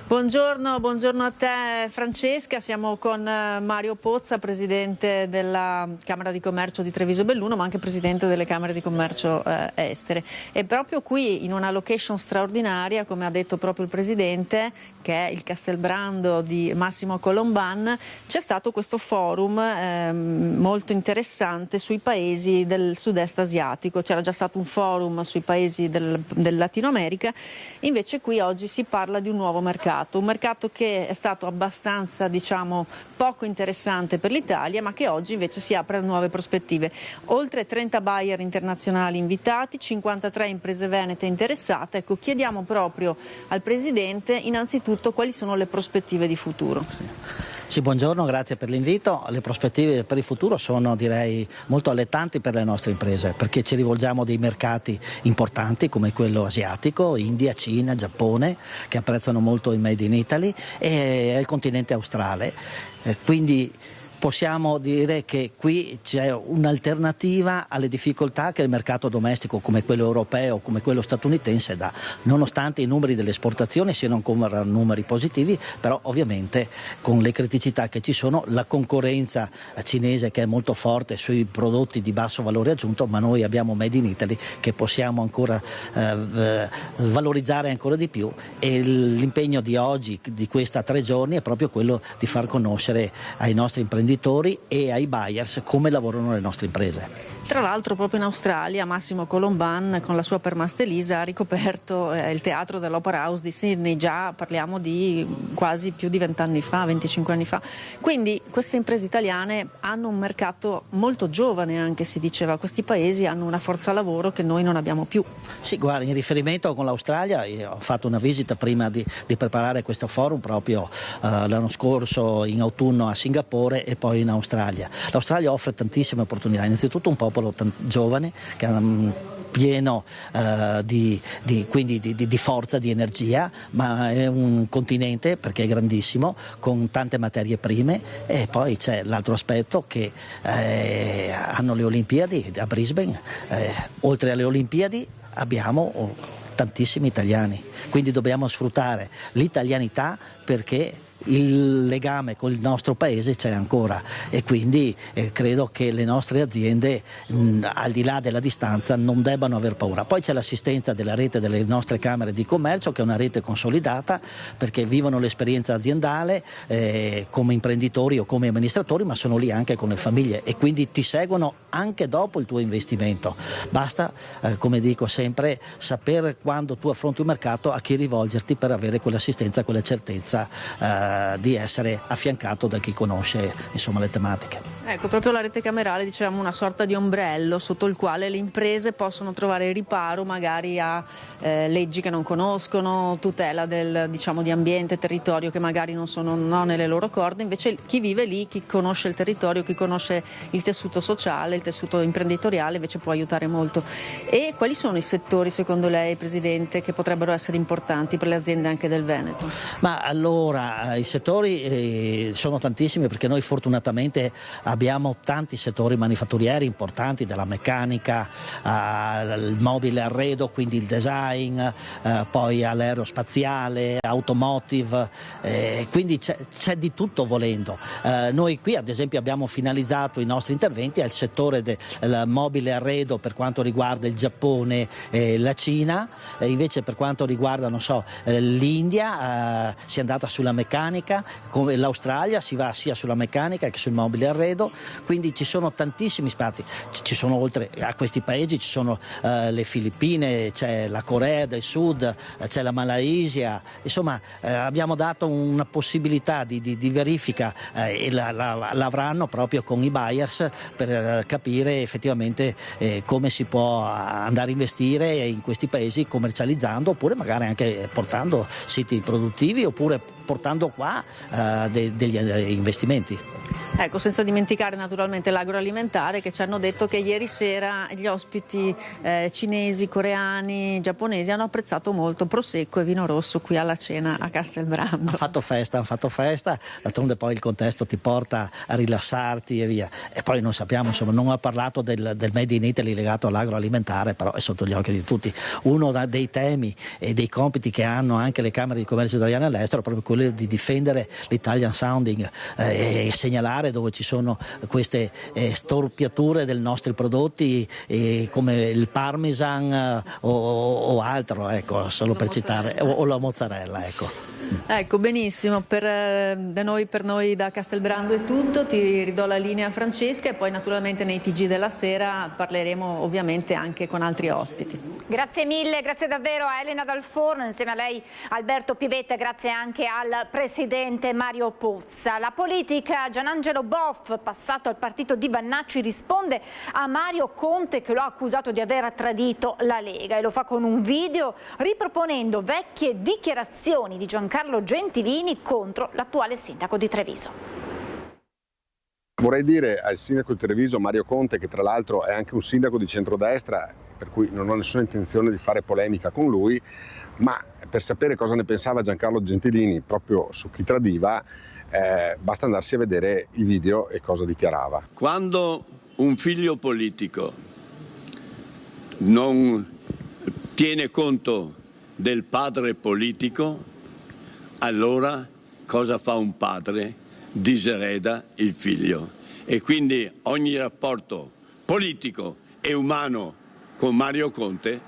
Buongiorno a te Francesca, siamo con Mario Pozza, presidente della Camera di Commercio di Treviso Belluno, ma anche presidente delle Camere di Commercio estere. E proprio qui, in una location straordinaria, come ha detto proprio il presidente, che è il Castelbrando di Massimo Colomban, c'è stato questo forum molto interessante sui paesi del sud-est asiatico. C'era già stato un forum sui paesi del Latino America, invece qui oggi si parla di un nuovo mercato. Un mercato che è stato abbastanza, poco interessante per l'Italia, ma che oggi invece si apre a nuove prospettive. Oltre 30 buyer internazionali invitati, 53 imprese venete interessate. Ecco, chiediamo proprio al Presidente innanzitutto quali sono le prospettive di futuro. Sì, buongiorno, grazie per l'invito. Le prospettive per il futuro sono, direi, molto allettanti per le nostre imprese, perché ci rivolgiamo a dei mercati importanti come quello asiatico, India, Cina, Giappone, che apprezzano molto il Made in Italy, e il continente australe. Quindi possiamo dire che qui c'è un'alternativa alle difficoltà che il mercato domestico come quello europeo, come quello statunitense dà, nonostante i numeri delle esportazioni siano ancora numeri positivi, però ovviamente con le criticità che ci sono, la concorrenza cinese che è molto forte sui prodotti di basso valore aggiunto, ma noi abbiamo Made in Italy che possiamo ancora valorizzare ancora di più, e l'impegno di oggi, di questa 3 giorni, è proprio quello di far conoscere ai nostri imprenditori e ai buyers come lavorano le nostre imprese. Tra l'altro proprio in Australia Massimo Colomban con la sua Permastelisa ha ricoperto il teatro dell'Opera House di Sydney, già parliamo di quasi più di 20 anni fa, 25 anni fa. Quindi queste imprese italiane hanno un mercato molto giovane, anche si diceva, questi paesi hanno una forza lavoro che noi non abbiamo più. Sì, guarda, in riferimento con l'Australia, io ho fatto una visita prima di preparare questo forum proprio l'anno scorso in autunno a Singapore e poi in Australia. L'Australia offre tantissime opportunità, innanzitutto un popolo giovane che ha pieno di forza, di energia, ma è un continente, perché è grandissimo, con tante materie prime, e poi c'è l'altro aspetto che hanno le Olimpiadi a Brisbane, oltre alle Olimpiadi abbiamo tantissimi italiani, quindi dobbiamo sfruttare l'italianità perché il legame con il nostro paese c'è ancora, e quindi credo che le nostre aziende al di là della distanza non debbano aver paura. Poi c'è l'assistenza della rete delle nostre camere di commercio, che è una rete consolidata, perché vivono l'esperienza aziendale come imprenditori o come amministratori, ma sono lì anche con le famiglie e quindi ti seguono anche dopo il tuo investimento. Basta, come dico sempre, sapere quando tu affronti un mercato a chi rivolgerti per avere quell'assistenza, quella certezza di essere affiancato da chi conosce, insomma, le tematiche. Ecco, proprio la rete camerale, dicevamo, una sorta di ombrello sotto il quale le imprese possono trovare riparo magari a leggi che non conoscono, tutela di ambiente, territorio che magari non sono nelle loro corde. Invece chi vive lì, chi conosce il territorio, chi conosce il tessuto sociale, il tessuto imprenditoriale, invece può aiutare molto. E quali sono i settori secondo lei, Presidente, che potrebbero essere importanti per le aziende anche del Veneto? Ma allora, i settori sono tantissimi, perché noi fortunatamente abbiamo tanti settori manifatturieri importanti, dalla meccanica al mobile arredo, quindi il design, poi all'aerospaziale, automotive, quindi c'è di tutto volendo. Noi qui ad esempio abbiamo finalizzato i nostri interventi al settore del mobile arredo per quanto riguarda il Giappone e la Cina, invece per quanto riguarda l'India si è andata sulla meccanica, come l'Australia si va sia sulla meccanica che sul mobile arredo, quindi ci sono tantissimi spazi. Ci sono, oltre a questi paesi, ci sono le Filippine, c'è la Corea Corea del Sud, c'è la Malaysia, insomma abbiamo dato una possibilità di verifica e l'avranno proprio con i buyers per capire effettivamente come si può andare a investire in questi paesi commercializzando, oppure magari anche portando siti produttivi, oppure portando qua degli investimenti. Ecco, senza dimenticare naturalmente l'agroalimentare, che ci hanno detto che ieri sera gli ospiti cinesi, coreani, giapponesi hanno apprezzato molto prosecco e vino rosso qui alla cena a Castelbrando. Hanno fatto festa, d'altronde poi il contesto ti porta a rilassarti e via. E poi non sappiamo, insomma, non ha parlato del Made in Italy legato all'agroalimentare, però è sotto gli occhi di tutti. Uno dei temi e dei compiti che hanno anche le Camere di Commercio italiane all'estero è proprio quello di difendere l'Italian sounding e segnalare dove ci sono queste storpiature dei nostri prodotti come il parmesan o altro, ecco, solo per citare, o la mozzarella, ecco. Ecco, benissimo, per noi da Castelbrando è tutto, ti ridò la linea a Francesca e poi naturalmente nei TG della sera parleremo ovviamente anche con altri ospiti. Grazie mille, grazie davvero a Elena Dal Forno, insieme a lei Alberto Pivetta, grazie anche al presidente Mario Pozza. La politica, Gianangelo Boff, passato al partito di Vannacci, risponde a Mario Conte che lo ha accusato di aver tradito la Lega e lo fa con un video riproponendo vecchie dichiarazioni di Giancarlo Gentilini contro l'attuale sindaco di Treviso. Vorrei dire al sindaco di Treviso, Mario Conte, che tra l'altro è anche un sindaco di centrodestra, per cui non ho nessuna intenzione di fare polemica con lui, ma per sapere cosa ne pensava Giancarlo Gentilini proprio su chi tradiva, basta andarsi a vedere i video e cosa dichiarava. Quando un figlio politico non tiene conto del padre politico, allora cosa fa un padre? Disereda il figlio. E quindi ogni rapporto politico e umano con Mario Conte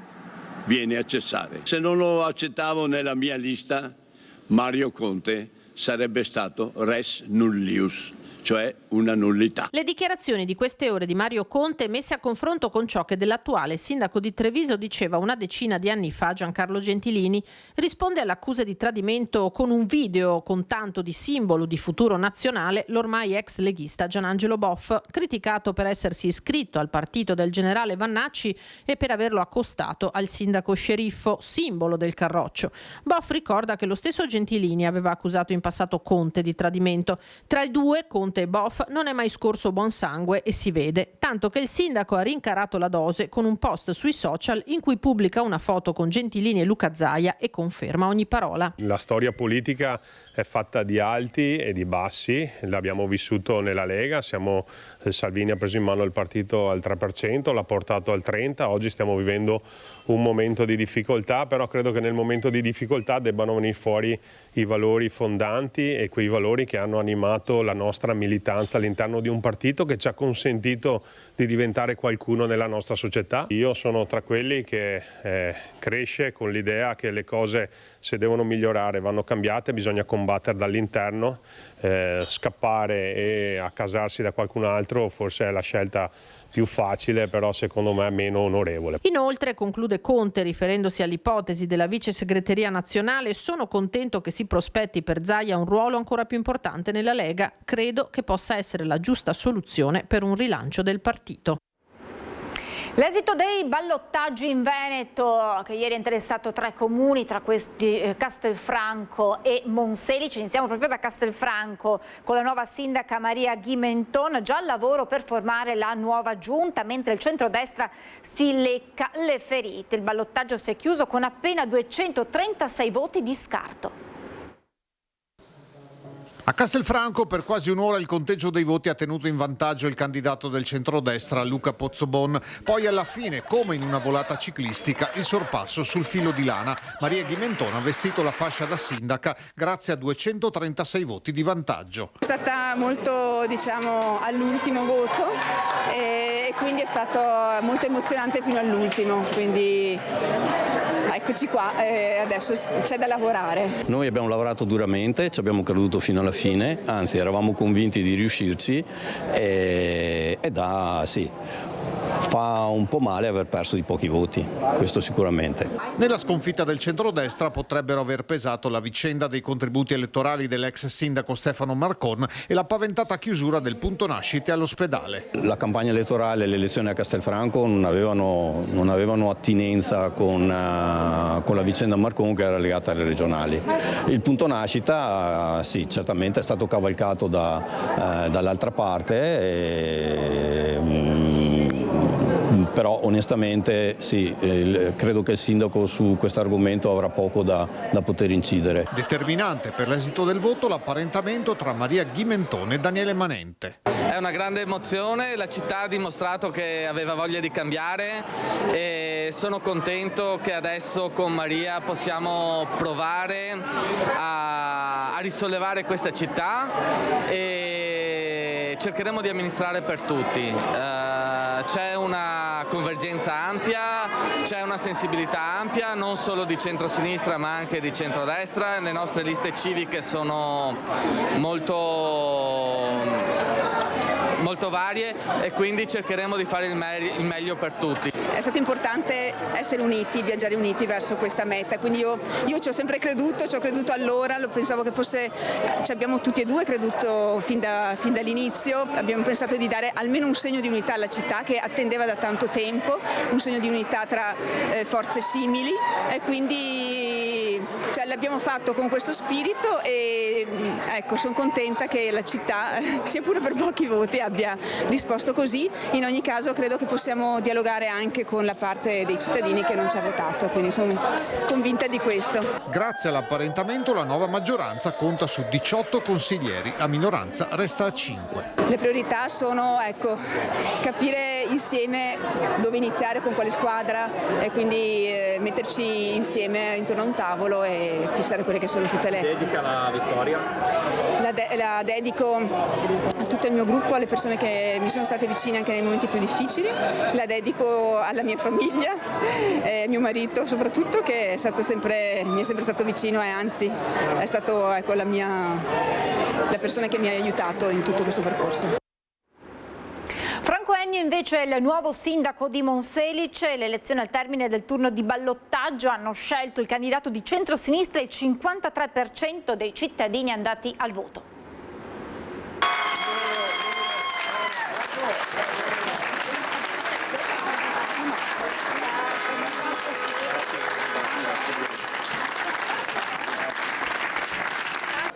viene a cessare. Se non lo accettavo nella mia lista, Mario Conte sarebbe stato res nullius, cioè una nullità. Le dichiarazioni di queste ore di Mario Conte messe a confronto con ciò che dell'attuale sindaco di Treviso diceva una decina di anni fa Giancarlo Gentilini, risponde all'accusa di tradimento con un video con tanto di simbolo di Futuro Nazionale l'ormai ex leghista Gianangelo Boff, criticato per essersi iscritto al partito del generale Vannacci e per averlo accostato al sindaco sceriffo, simbolo del Carroccio. Boff ricorda che lo stesso Gentilini aveva accusato in passato Conte di tradimento. Tra i due, Conte e Boff, non è mai scorso buon sangue e si vede, tanto che il sindaco ha rincarato la dose con un post sui social in cui pubblica una foto con Gentilini e Luca Zaia e conferma ogni parola. La storia politica è fatta di alti e di bassi, l'abbiamo vissuto nella Lega, Salvini ha preso in mano il partito al 3%, l'ha portato al 30%, oggi stiamo vivendo un momento di difficoltà, però credo che nel momento di difficoltà debbano venire fuori i valori fondanti e quei valori che hanno animato la nostra militanza all'interno di un partito che ci ha consentito di diventare qualcuno nella nostra società. Io sono tra quelli che cresce con l'idea che le cose, se devono migliorare, vanno cambiate, bisogna combattere dall'interno, scappare e accasarsi da qualcun altro forse è la scelta più facile, però secondo me meno onorevole. Inoltre, conclude Conte, riferendosi all'ipotesi della vice segreteria nazionale, sono contento che si prospetti per Zaia un ruolo ancora più importante nella Lega. Credo che possa essere la giusta soluzione per un rilancio del partito. L'esito dei ballottaggi in Veneto, che ieri ha interessato 3 comuni, tra questi Castelfranco e Monselice. Iniziamo proprio da Castelfranco con la nuova sindaca Maria Ghimenton, già al lavoro per formare la nuova giunta, mentre il centrodestra si lecca le ferite. Il ballottaggio si è chiuso con appena 236 voti di scarto. A Castelfranco per quasi un'ora il conteggio dei voti ha tenuto in vantaggio il candidato del centrodestra Luca Pozzobon. Poi alla fine, come in una volata ciclistica, il sorpasso sul filo di lana. Maria Ghimenton ha vestito la fascia da sindaca grazie a 236 voti di vantaggio. È stata molto, all'ultimo voto e quindi è stato molto emozionante fino all'ultimo. Quindi eccoci qua, adesso c'è da lavorare. Noi abbiamo lavorato duramente, ci abbiamo creduto fino alla fine, anzi eravamo convinti di riuscirci e fa un po' male aver perso di pochi voti, questo sicuramente. Nella sconfitta del centrodestra potrebbero aver pesato la vicenda dei contributi elettorali dell'ex sindaco Stefano Marcon e la paventata chiusura del punto nascite all'ospedale. La campagna elettorale e le elezioni a Castelfranco non avevano attinenza con la vicenda Marcon, che era legata alle regionali. Il punto nascita sì, certamente è stato cavalcato dall'altra parte, però onestamente sì, credo che il sindaco su questo argomento avrà poco da poter incidere. Determinante per l'esito del voto l'apparentamento tra Maria Ghimentone e Daniele Manente. È una grande emozione, la città ha dimostrato che aveva voglia di cambiare e sono contento che adesso con Maria possiamo provare a risollevare questa città e cercheremo di amministrare per tutti. C'è una convergenza ampia, c'è una sensibilità ampia, non solo di centrosinistra ma anche di centrodestra. Le nostre liste civiche sono molto varie e quindi cercheremo di fare il meglio per tutti. È stato importante essere uniti, viaggiare uniti verso questa meta, quindi io ci ho sempre creduto, allora, pensavo che fosse, ci abbiamo tutti e due creduto fin dall'inizio, abbiamo pensato di dare almeno un segno di unità alla città che attendeva da tanto tempo, un segno di unità tra forze simili e quindi l'abbiamo fatto con questo spirito e ecco, sono contenta che la città, sia pure per pochi voti, abbia risposto così. In ogni caso credo che possiamo dialogare anche con la parte dei cittadini che non ci ha votato, quindi sono convinta di questo. Grazie all'apparentamento la nuova maggioranza conta su 18 consiglieri, la minoranza resta a 5. Le priorità sono capire insieme dove iniziare, con quale squadra e quindi metterci insieme intorno a un tavolo e fissare quelle che sono tutte le... Dedica la vittoria? La dedico a tutto il mio gruppo, alle persone che mi sono state vicine anche nei momenti più difficili, la dedico alla mia famiglia, mio marito soprattutto, che mi è sempre stato vicino e anzi è stato la persona che mi ha aiutato in tutto questo percorso. Franco Ennio invece è il nuovo sindaco di Monselice. Le elezioni al termine del turno di ballottaggio hanno scelto il candidato di centrosinistra e il 53% dei cittadini andati al voto.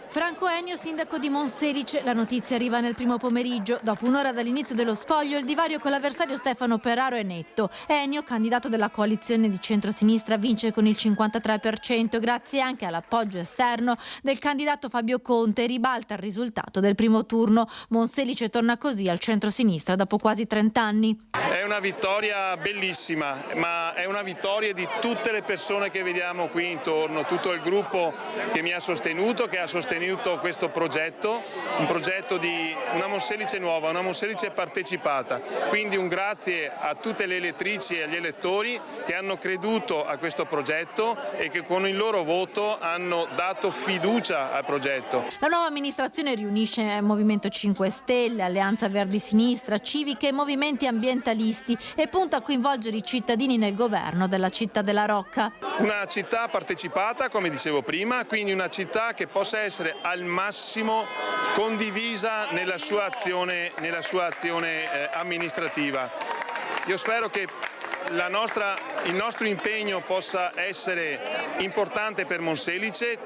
Franco Ennio, sindaco di Monselice. La notizia arriva nel primo pomeriggio. Dopo un'ora dall'inizio dello spoglio, il divario con l'avversario Stefano Peraro è netto. Ennio, candidato della coalizione di centrosinistra, vince con il 53%, grazie anche all'appoggio esterno del candidato Fabio Conte, e ribalta il risultato del primo turno. Monselice torna così al centrosinistra dopo quasi 30 anni. È una vittoria bellissima, ma è una vittoria di tutte le persone che vediamo qui intorno, tutto il gruppo che mi ha sostenuto, che ha sostenuto questo progetto, un progetto di una Monselice nuova, una Monselice partecipata. Quindi un grazie a tutte le elettrici e agli elettori che hanno creduto a questo progetto e che con il loro voto hanno dato fiducia al progetto. La nuova amministrazione riunisce Movimento 5 Stelle, Alleanza Verdi Sinistra, civiche e movimenti ambientalisti e punta a coinvolgere i cittadini nel governo della città della Rocca. Una città partecipata, come dicevo prima, quindi una città che possa essere al massimo condivisa nella sua azione amministrativa. Io spero che il nostro impegno possa essere importante per Monselice,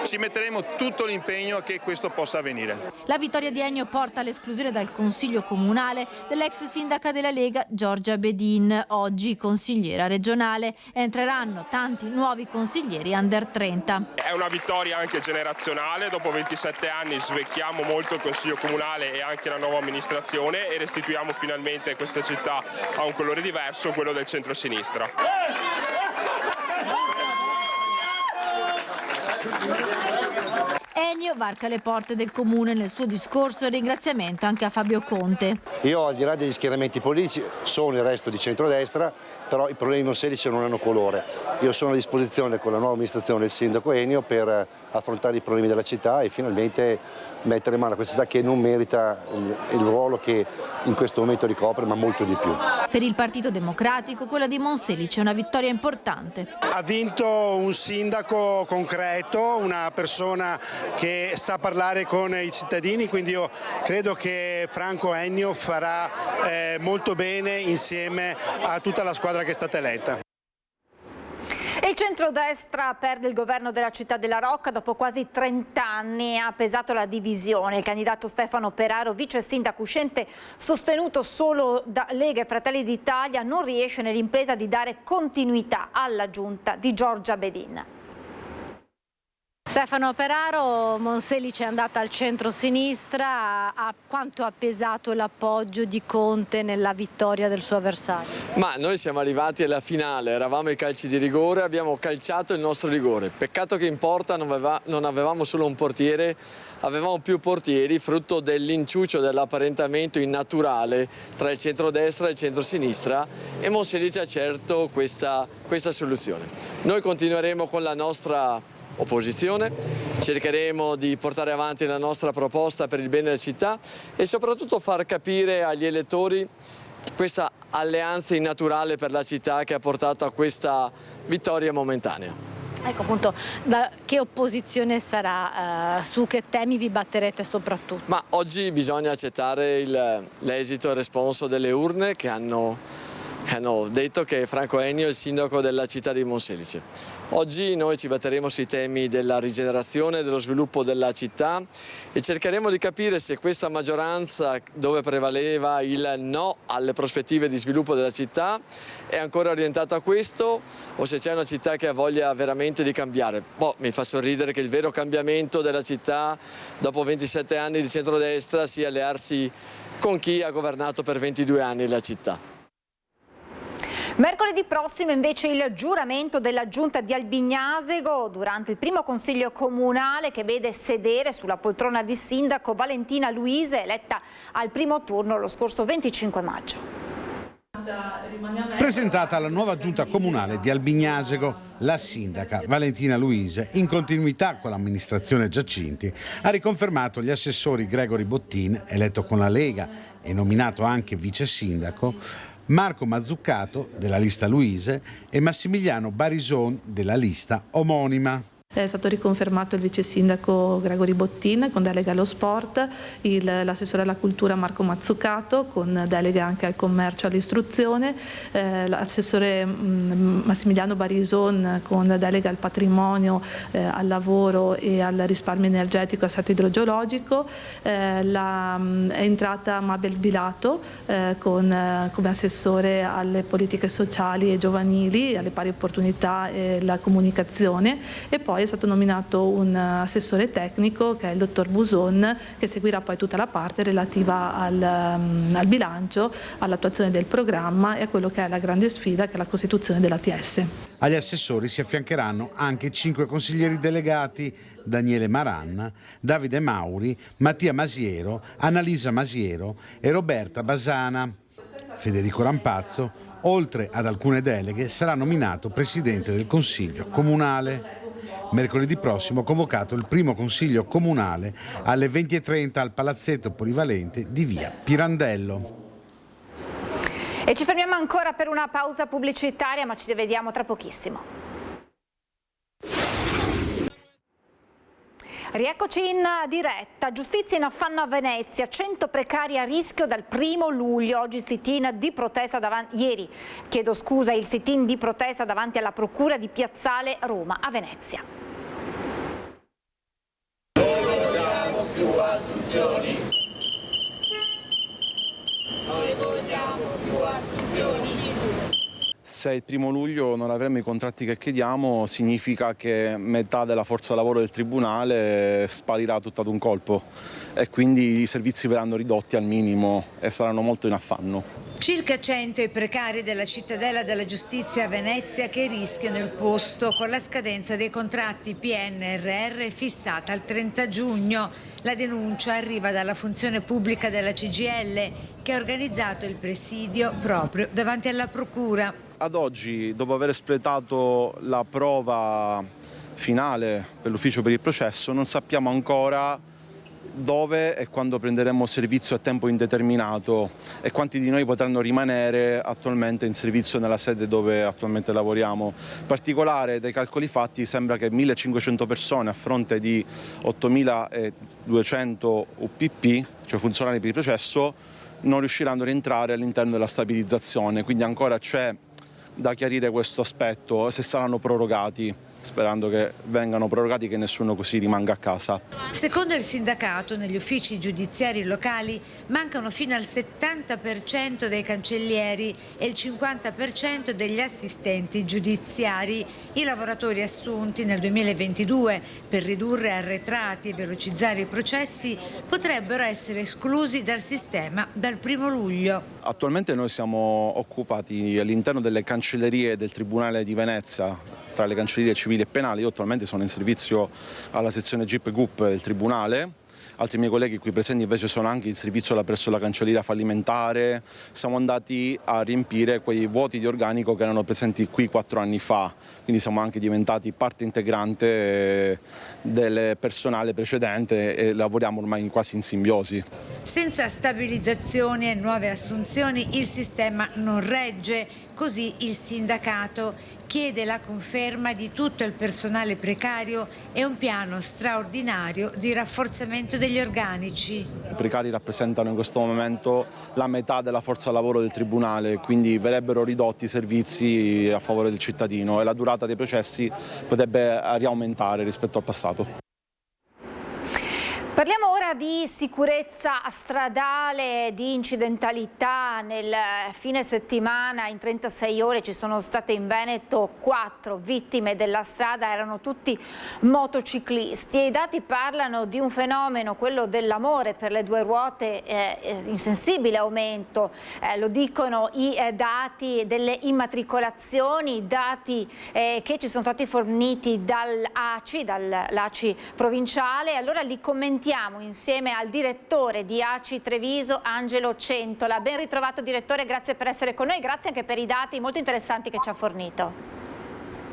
ci metteremo tutto l'impegno a che questo possa avvenire. La vittoria di Ennio porta all'esclusione dal Consiglio Comunale dell'ex sindaca della Lega Giorgia Bedin, oggi consigliera regionale. Entreranno tanti nuovi consiglieri under 30. È una vittoria anche generazionale, dopo 27 anni svecchiamo molto il Consiglio Comunale e anche la nuova amministrazione e restituiamo finalmente questa città a un colore diverso, quello del centro-sinistra. Ennio varca le porte del comune nel suo discorso e ringraziamento anche a Fabio Conte. Io, al di là degli schieramenti politici, sono il resto di centrodestra, però i problemi di Monselice non hanno colore. Io sono a disposizione con la nuova amministrazione del sindaco Ennio per affrontare i problemi della città e finalmente mettere mano a questa città che non merita il ruolo che in questo momento ricopre, ma molto di più. Per il Partito Democratico quella di Monselice è una vittoria importante. Ha vinto un sindaco concreto, una persona che sa parlare con i cittadini, quindi io credo che Franco Ennio farà molto bene insieme a tutta la squadra che è stata eletta. E il centrodestra perde il governo della città della Rocca dopo quasi 30 anni, ha pesato la divisione. Il candidato Stefano Peraro, vice sindaco uscente, sostenuto solo da Lega e Fratelli d'Italia, non riesce nell'impresa di dare continuità alla giunta di Giorgia Bedin. Stefano Peraro, Monselice è andata al centro-sinistra, quanto ha pesato l'appoggio di Conte nella vittoria del suo avversario? Ma noi siamo arrivati alla finale, eravamo ai calci di rigore, abbiamo calciato il nostro rigore. Peccato che in porta non avevamo solo un portiere, avevamo più portieri, frutto dell'inciucio, dell'apparentamento innaturale tra il centrodestra e il centrosinistra, e Monselice ha certo questa soluzione. Noi continueremo con la nostra opposizione, cercheremo di portare avanti la nostra proposta per il bene della città e soprattutto far capire agli elettori questa alleanza innaturale per la città che ha portato a questa vittoria momentanea. Ecco appunto, che opposizione sarà, su che temi vi batterete soprattutto? Ma oggi bisogna accettare l'esito e il responso delle urne che hanno detto che Franco Ennio è il sindaco della città di Monselice. Oggi noi ci batteremo sui temi della rigenerazione e dello sviluppo della città e cercheremo di capire se questa maggioranza, dove prevaleva il no alle prospettive di sviluppo della città, è ancora orientata a questo o se c'è una città che ha voglia veramente di cambiare. Mi fa sorridere che il vero cambiamento della città dopo 27 anni di centrodestra sia allearsi con chi ha governato per 22 anni la città. Mercoledì prossimo invece il giuramento della giunta di Albignasego durante il primo consiglio comunale che vede sedere sulla poltrona di sindaco Valentina Luise, eletta al primo turno lo scorso 25 maggio. Presentata la nuova giunta comunale di Albignasego, la sindaca Valentina Luise, in continuità con l'amministrazione Giacinti, ha riconfermato gli assessori Gregory Bottin, eletto con la Lega e nominato anche vice sindaco, Marco Mazzuccato della lista Luise e Massimiliano Barison della lista omonima. È stato riconfermato il vice sindaco Gregory Bottin con delega allo sport, l'assessore alla cultura Marco Mazzuccato con delega anche al commercio e all'istruzione, l'assessore Massimiliano Barison con delega al patrimonio, al lavoro e al risparmio energetico e al assetto idrogeologico, è entrata Mabel Bilato come assessore alle politiche sociali e giovanili, alle pari opportunità e la comunicazione, e poi è stato nominato un assessore tecnico che è il dottor Buson, che seguirà poi tutta la parte relativa al bilancio, all'attuazione del programma e a quello che è la grande sfida, che è la costituzione dell'ATS. Agli assessori si affiancheranno anche 5 consiglieri delegati: Daniele Maranna, Davide Mauri, Mattia Masiero, Annalisa Masiero e Roberta Basana. Federico Rampazzo, oltre ad alcune deleghe, sarà nominato presidente del Consiglio Comunale. Mercoledì prossimo convocato il primo Consiglio Comunale alle 20:30 al Palazzetto Polivalente di via Pirandello. E ci fermiamo ancora per una pausa pubblicitaria, ma ci rivediamo tra pochissimo. Rieccoci in diretta. Giustizia in affanno a Venezia, 100 precari a rischio dal 1° luglio. Oggi il sit-in di protesta il sit-in di protesta davanti alla Procura di Piazzale Roma a Venezia. Non vogliamo più assunzioni. Non vogliamo più assunzioni. Se il 1° luglio non avremo i contratti che chiediamo, significa che metà della forza lavoro del Tribunale sparirà tutta ad un colpo e quindi i servizi verranno ridotti al minimo e saranno molto in affanno. Circa 100 i precari della cittadella della giustizia a Venezia che rischiano il posto con la scadenza dei contratti PNRR fissata al 30 giugno. La denuncia arriva dalla funzione pubblica della CGIL che ha organizzato il presidio proprio davanti alla Procura. Ad oggi, dopo aver espletato la prova finale per l'ufficio per il processo, non sappiamo ancora dove e quando prenderemo servizio a tempo indeterminato e quanti di noi potranno rimanere attualmente in servizio nella sede dove attualmente lavoriamo. In particolare, dai calcoli fatti sembra che 1.500 persone a fronte di 8.200 UPP, cioè funzionari per il processo, non riusciranno a rientrare all'interno della stabilizzazione, quindi ancora c'è da chiarire questo aspetto, se saranno prorogati, sperando che vengano prorogati, che nessuno così rimanga a casa. Secondo il sindacato, negli uffici giudiziari locali mancano fino al 70% dei cancellieri e il 50% degli assistenti giudiziari. I lavoratori assunti nel 2022 per ridurre arretrati e velocizzare i processi potrebbero essere esclusi dal sistema dal 1° luglio. Attualmente noi siamo occupati all'interno delle cancellerie del Tribunale di Venezia, tra le cancellerie civili e penali. Io attualmente sono in servizio alla sezione GIP e GUP del Tribunale, altri miei colleghi qui presenti invece sono anche in servizio presso la cancelleria fallimentare. Siamo andati a riempire quei vuoti di organico che erano presenti qui 4 anni fa, quindi siamo anche diventati parte integrante del personale precedente e lavoriamo ormai quasi in simbiosi. Senza stabilizzazioni e nuove assunzioni il sistema non regge, così il sindacato chiede la conferma di tutto il personale precario e un piano straordinario di rafforzamento degli organici. I precari rappresentano in questo momento la metà della forza lavoro del Tribunale, quindi verrebbero ridotti i servizi a favore del cittadino e la durata dei processi potrebbe riaumentare rispetto al passato. Parliamo ora di sicurezza stradale, di incidentalità. Nel fine settimana in 36 ore ci sono state in Veneto 4 vittime della strada, erano tutti motociclisti e i dati parlano di un fenomeno, quello dell'amore per le due ruote, in sensibile aumento. Lo dicono i dati delle immatricolazioni, dati che ci sono stati forniti dall'ACI provinciale. Allora li commentiamo insieme al direttore di ACI Treviso, Angelo Centola. Ben ritrovato direttore, grazie per essere con noi, grazie anche per i dati molto interessanti che ci ha fornito.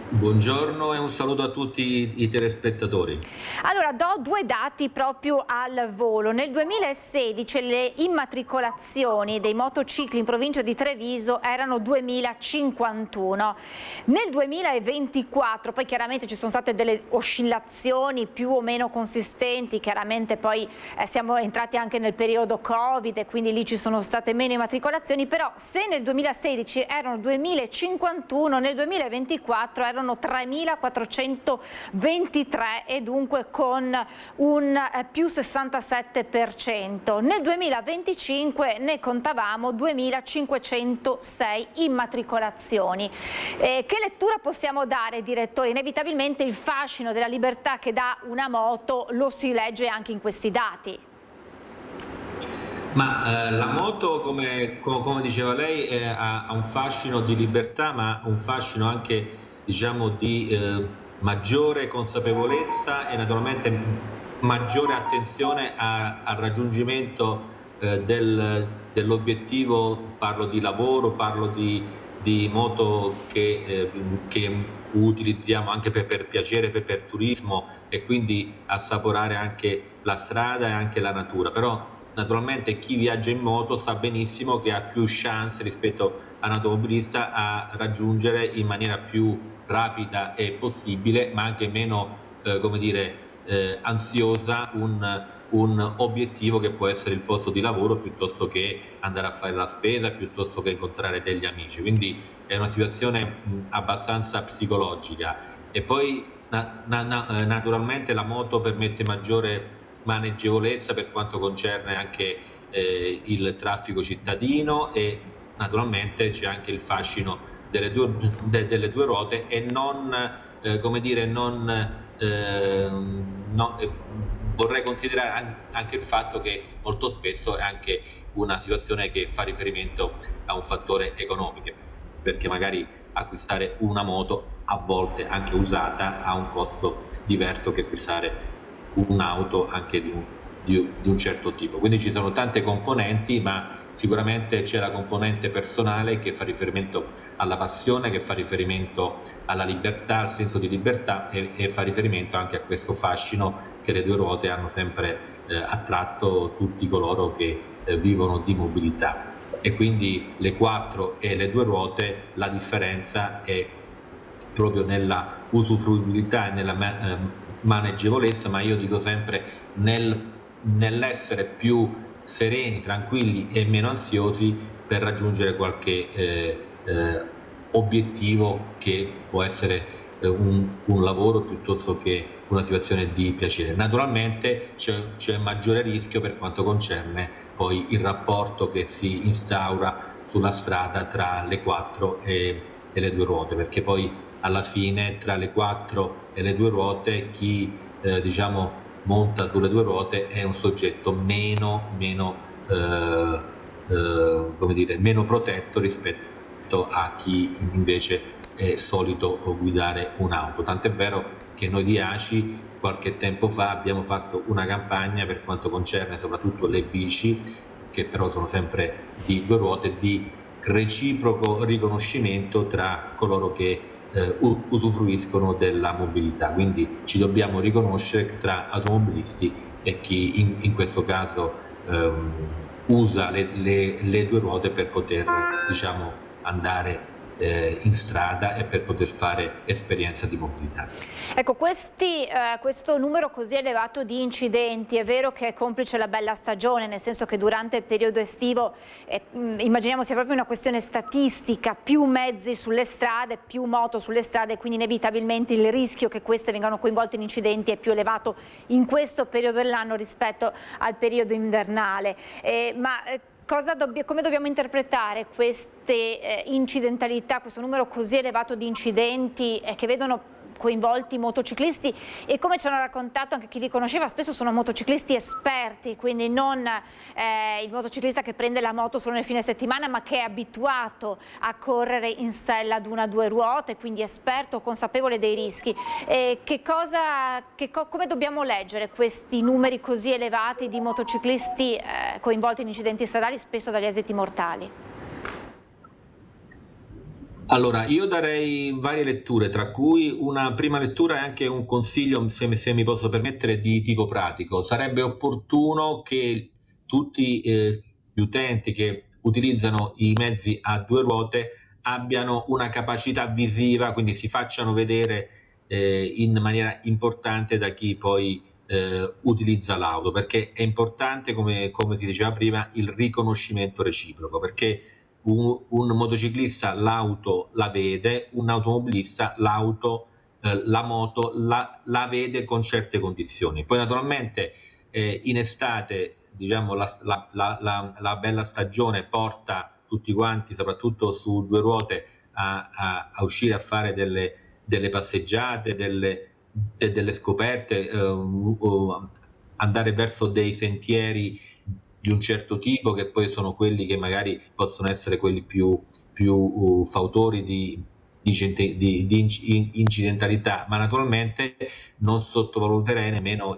Buongiorno e un saluto a tutti i telespettatori. Allora, do 2 dati proprio al volo. Nel 2016 le immatricolazioni dei motocicli in provincia di Treviso erano 2051. Nel 2024, poi chiaramente ci sono state delle oscillazioni più o meno consistenti, chiaramente poi siamo entrati anche nel periodo Covid e quindi lì ci sono state meno immatricolazioni, però se nel 2016 erano 2051, nel 2024 erano 3.423 e dunque con un più 67%. Nel 2025 ne contavamo 2.506 immatricolazioni. Che lettura possiamo dare, direttore? Inevitabilmente il fascino della libertà che dà una moto lo si legge anche in questi dati. Ma la moto, come diceva lei, ha un fascino di libertà, ma un fascino anche, diciamo, di maggiore consapevolezza e naturalmente maggiore attenzione al raggiungimento dell'obiettivo. Parlo di lavoro, parlo di moto che utilizziamo anche per piacere, per turismo e quindi assaporare anche la strada e anche la natura. Però naturalmente chi viaggia in moto sa benissimo che ha più chance rispetto a un automobilista a raggiungere in maniera più rapida e possibile, ma anche meno ansiosa un obiettivo che può essere il posto di lavoro, piuttosto che andare a fare la spesa, piuttosto che incontrare degli amici. Quindi è una situazione abbastanza psicologica. E poi naturalmente la moto permette maggiore maneggevolezza per quanto concerne anche il traffico cittadino e naturalmente c'è anche il fascino delle due ruote e vorrei considerare anche il fatto che molto spesso è anche una situazione che fa riferimento a un fattore economico, perché magari acquistare una moto a volte anche usata ha un costo diverso che acquistare un'auto anche di un certo tipo. Quindi ci sono tante componenti, ma sicuramente c'è la componente personale che fa riferimento alla passione, che fa riferimento alla libertà, al senso di libertà e fa riferimento anche a questo fascino che le due ruote hanno sempre attratto tutti coloro che vivono di mobilità. E quindi le 4 e le 2 ruote, la differenza è proprio nella usufruibilità e nella maneggevolezza, ma io dico sempre nell'essere più sereni, tranquilli e meno ansiosi per raggiungere qualche obiettivo che può essere un lavoro piuttosto che una situazione di piacere. Naturalmente c'è maggiore rischio per quanto concerne poi il rapporto che si instaura sulla strada tra le 4 e le 2 ruote, perché poi alla fine tra le 4 e le 2 ruote chi diciamo monta sulle 2 ruote è un soggetto meno protetto rispetto a chi invece è solito guidare un'auto. Tant'è vero che noi di ACI qualche tempo fa abbiamo fatto una campagna per quanto concerne soprattutto le bici, che però sono sempre di 2 ruote, di reciproco riconoscimento tra coloro che usufruiscono della mobilità. Quindi ci dobbiamo riconoscere tra automobilisti e chi in questo caso usa le 2 ruote per poter diciamo andare in strada e per poter fare esperienza di mobilità. Ecco, questo numero così elevato di incidenti, è vero che è complice la bella stagione, nel senso che durante il periodo estivo immaginiamo sia proprio una questione statistica, più mezzi sulle strade, più moto sulle strade, quindi inevitabilmente il rischio che queste vengano coinvolte in incidenti è più elevato in questo periodo dell'anno rispetto al periodo invernale. Come dobbiamo interpretare queste incidentalità, questo numero così elevato di incidenti che vedono coinvolti i motociclisti, e come ci hanno raccontato anche chi li conosceva, spesso sono motociclisti esperti, quindi non il motociclista che prende la moto solo nel fine settimana, ma che è abituato a correre in sella ad una 2 ruote, quindi esperto, consapevole dei rischi. Come dobbiamo leggere questi numeri così elevati di motociclisti coinvolti in incidenti stradali, spesso dagli esiti mortali? Allora, io darei varie letture, tra cui una prima lettura e anche un consiglio, se mi posso permettere, di tipo pratico. Sarebbe opportuno che tutti gli utenti che utilizzano i mezzi a 2 ruote abbiano una capacità visiva, quindi si facciano vedere in maniera importante da chi poi utilizza l'auto, perché è importante, come si diceva prima, il riconoscimento reciproco, perché un motociclista l'auto la vede, un automobilista la moto la vede con certe condizioni. Poi naturalmente in estate, diciamo, la bella stagione porta tutti quanti, soprattutto su 2 ruote, a uscire a fare delle passeggiate, delle scoperte, andare verso dei sentieri di un certo tipo, che poi sono quelli che magari possono essere quelli più fautori di incidentalità, ma naturalmente non sottovaluterei nemmeno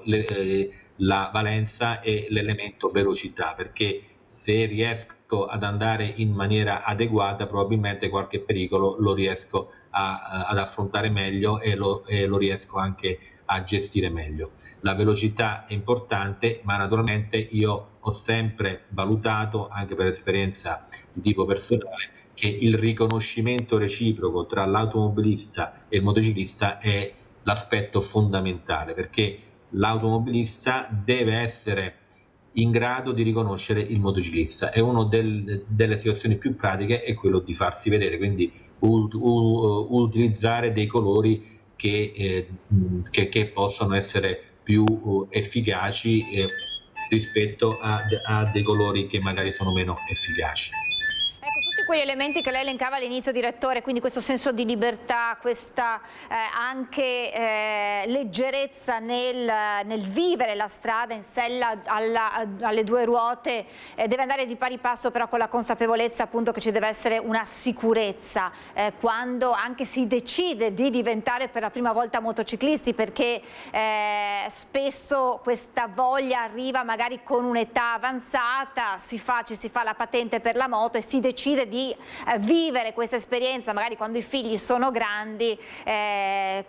la valenza e l'elemento velocità, perché se riesco ad andare in maniera adeguata probabilmente qualche pericolo lo riesco ad affrontare meglio e lo riesco anche a gestire meglio. La velocità è importante, ma naturalmente io ho sempre valutato, anche per esperienza di tipo personale, che il riconoscimento reciproco tra l'automobilista e il motociclista è l'aspetto fondamentale, perché l'automobilista deve essere in grado di riconoscere il motociclista, e una delle situazioni più pratiche è quello di farsi vedere, quindi utilizzare dei colori che possono essere più efficaci rispetto a dei colori che magari sono meno efficaci. Quegli elementi che lei elencava all'inizio, direttore, quindi questo senso di libertà, questa anche leggerezza nel vivere la strada in sella alle 2 ruote, deve andare di pari passo però con la consapevolezza appunto che ci deve essere una sicurezza quando anche si decide di diventare per la prima volta motociclisti, perché spesso questa voglia arriva magari con un'età avanzata, ci si fa la patente per la moto e si decide di di vivere questa esperienza magari quando i figli sono grandi,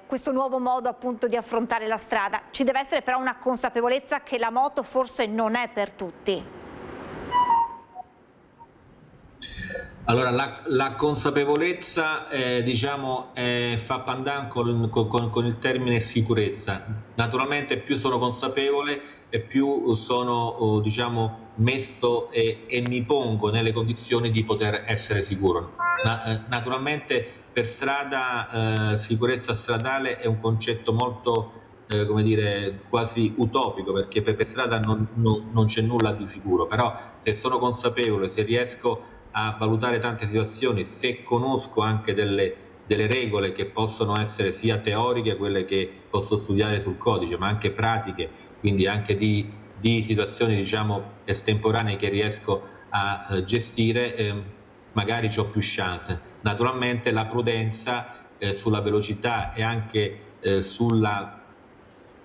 questo nuovo modo appunto di affrontare la strada. Ci deve essere però una consapevolezza che la moto forse non è per tutti. Allora, la consapevolezza diciamo, fa pandan con il termine sicurezza. Naturalmente più sono consapevole e più sono diciamo, messo e mi pongo nelle condizioni di poter essere sicuro. Naturalmente per strada sicurezza stradale è un concetto molto come dire, quasi utopico, perché per strada non c'è nulla di sicuro, però se sono consapevole, se riesco a valutare tante situazioni, se conosco anche delle regole che possono essere sia teoriche, quelle che posso studiare sul codice, ma anche pratiche, quindi anche di situazioni diciamo estemporanee che riesco a gestire, magari ho più chance. Naturalmente la prudenza sulla velocità e anche sulla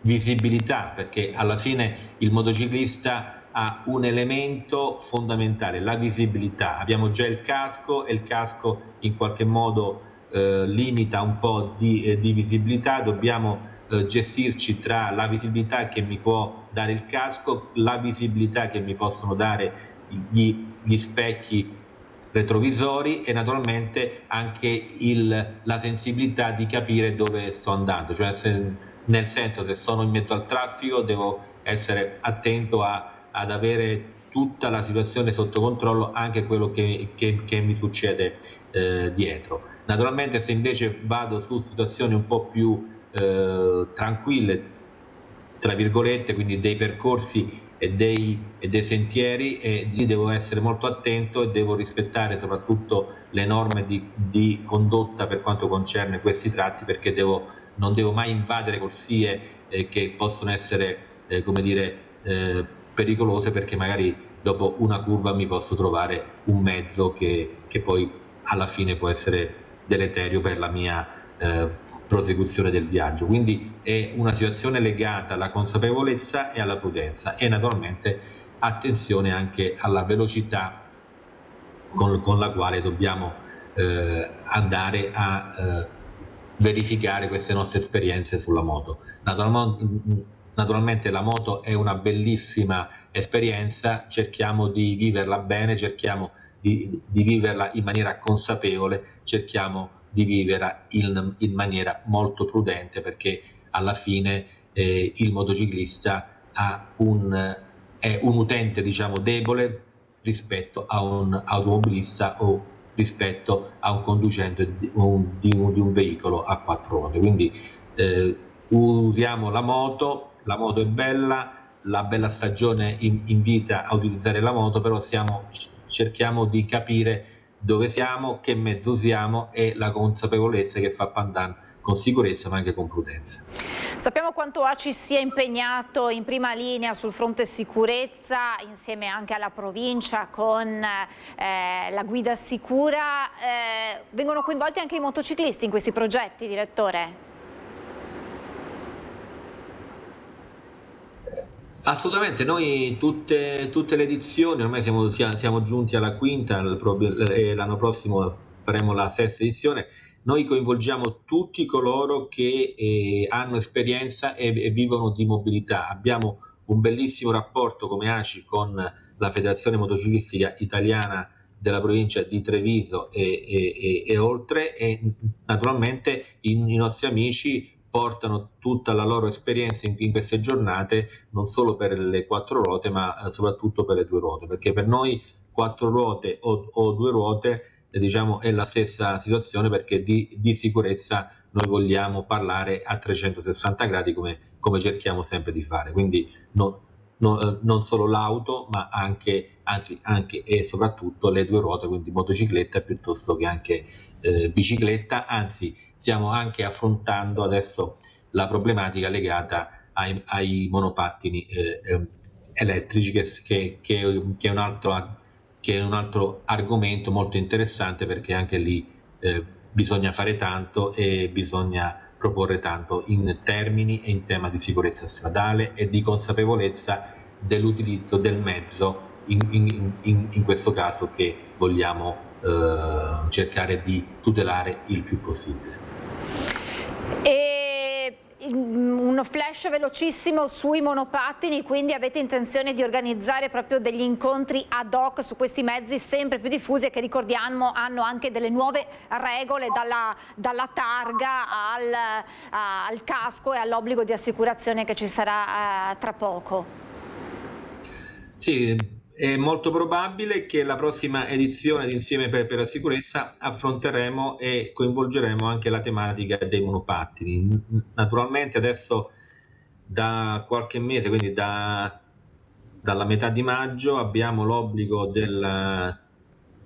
visibilità, perché alla fine il motociclista ha un elemento fondamentale, la visibilità. Abbiamo già il casco e il casco in qualche modo limita un po' di visibilità, dobbiamo gestirci tra la visibilità che mi può dare il casco, la visibilità che mi possono dare gli specchi retrovisori e naturalmente anche la sensibilità di capire dove sto andando, cioè nel senso, se sono in mezzo al traffico devo essere attento ad avere tutta la situazione sotto controllo, anche quello che mi succede dietro. Naturalmente se invece vado su situazioni un po' più tranquille, tra virgolette, quindi dei percorsi e dei sentieri, lì devo essere molto attento e devo rispettare soprattutto le norme di condotta per quanto concerne questi tratti, perché non devo mai invadere corsie che possono essere come dire pericolose, perché magari dopo una curva mi posso trovare un mezzo che poi alla fine può essere deleterio per la mia prosecuzione del viaggio. Quindi è una situazione legata alla consapevolezza e alla prudenza e naturalmente attenzione anche alla velocità con la quale dobbiamo andare a verificare queste nostre esperienze sulla moto. Naturalmente la moto è una bellissima esperienza, cerchiamo di viverla bene, cerchiamo di viverla in maniera consapevole, cerchiamo di viverla in maniera molto prudente, perché alla fine il motociclista è un utente diciamo debole rispetto a un automobilista o rispetto a un conducente di un veicolo a quattro ruote. Quindi usiamo la moto è bella, la bella stagione invita a utilizzare la moto, però cerchiamo di capire dove siamo, che mezzo usiamo e la consapevolezza che fa pandan con sicurezza ma anche con prudenza. Sappiamo quanto ACI sia impegnato in prima linea sul fronte sicurezza, insieme anche alla provincia con la guida sicura. Vengono coinvolti anche i motociclisti in questi progetti, direttore? Assolutamente, noi tutte le edizioni, ormai siamo giunti alla quinta e l'anno prossimo faremo la sesta edizione, noi coinvolgiamo tutti coloro che hanno esperienza e vivono di mobilità. Abbiamo un bellissimo rapporto come ACI con la Federazione Motociclistica Italiana della provincia di Treviso e oltre, e naturalmente i nostri amici portano tutta la loro esperienza in queste giornate, non solo per le quattro ruote ma soprattutto per le due ruote, perché per noi quattro ruote o due ruote diciamo è la stessa situazione, perché di sicurezza noi vogliamo parlare a 360 gradi come cerchiamo sempre di fare, quindi non solo l'auto ma anche e soprattutto le due ruote, quindi motocicletta piuttosto che anche bicicletta, anzi stiamo anche affrontando adesso la problematica legata ai monopattini elettrici, che è un altro argomento molto interessante, perché anche lì bisogna fare tanto e bisogna proporre tanto in termini e in tema di sicurezza stradale e di consapevolezza dell'utilizzo del mezzo in questo caso che vogliamo cercare di tutelare il più possibile. E un flash velocissimo sui monopattini, quindi avete intenzione di organizzare proprio degli incontri ad hoc su questi mezzi sempre più diffusi e che, ricordiamo, hanno anche delle nuove regole dalla targa al casco e all'obbligo di assicurazione che ci sarà tra poco. Sì, è molto probabile che la prossima edizione di Insieme per la sicurezza affronteremo e coinvolgeremo anche la tematica dei monopattini. Naturalmente adesso da qualche mese, quindi dalla metà di maggio, abbiamo l'obbligo della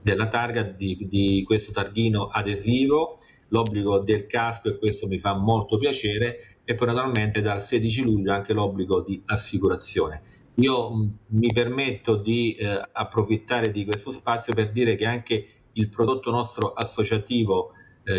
targa, di questo targhino adesivo, l'obbligo del casco, e questo mi fa molto piacere, e poi naturalmente dal 16 luglio anche l'obbligo di assicurazione. Io mi permetto di approfittare di questo spazio per dire che anche il prodotto nostro associativo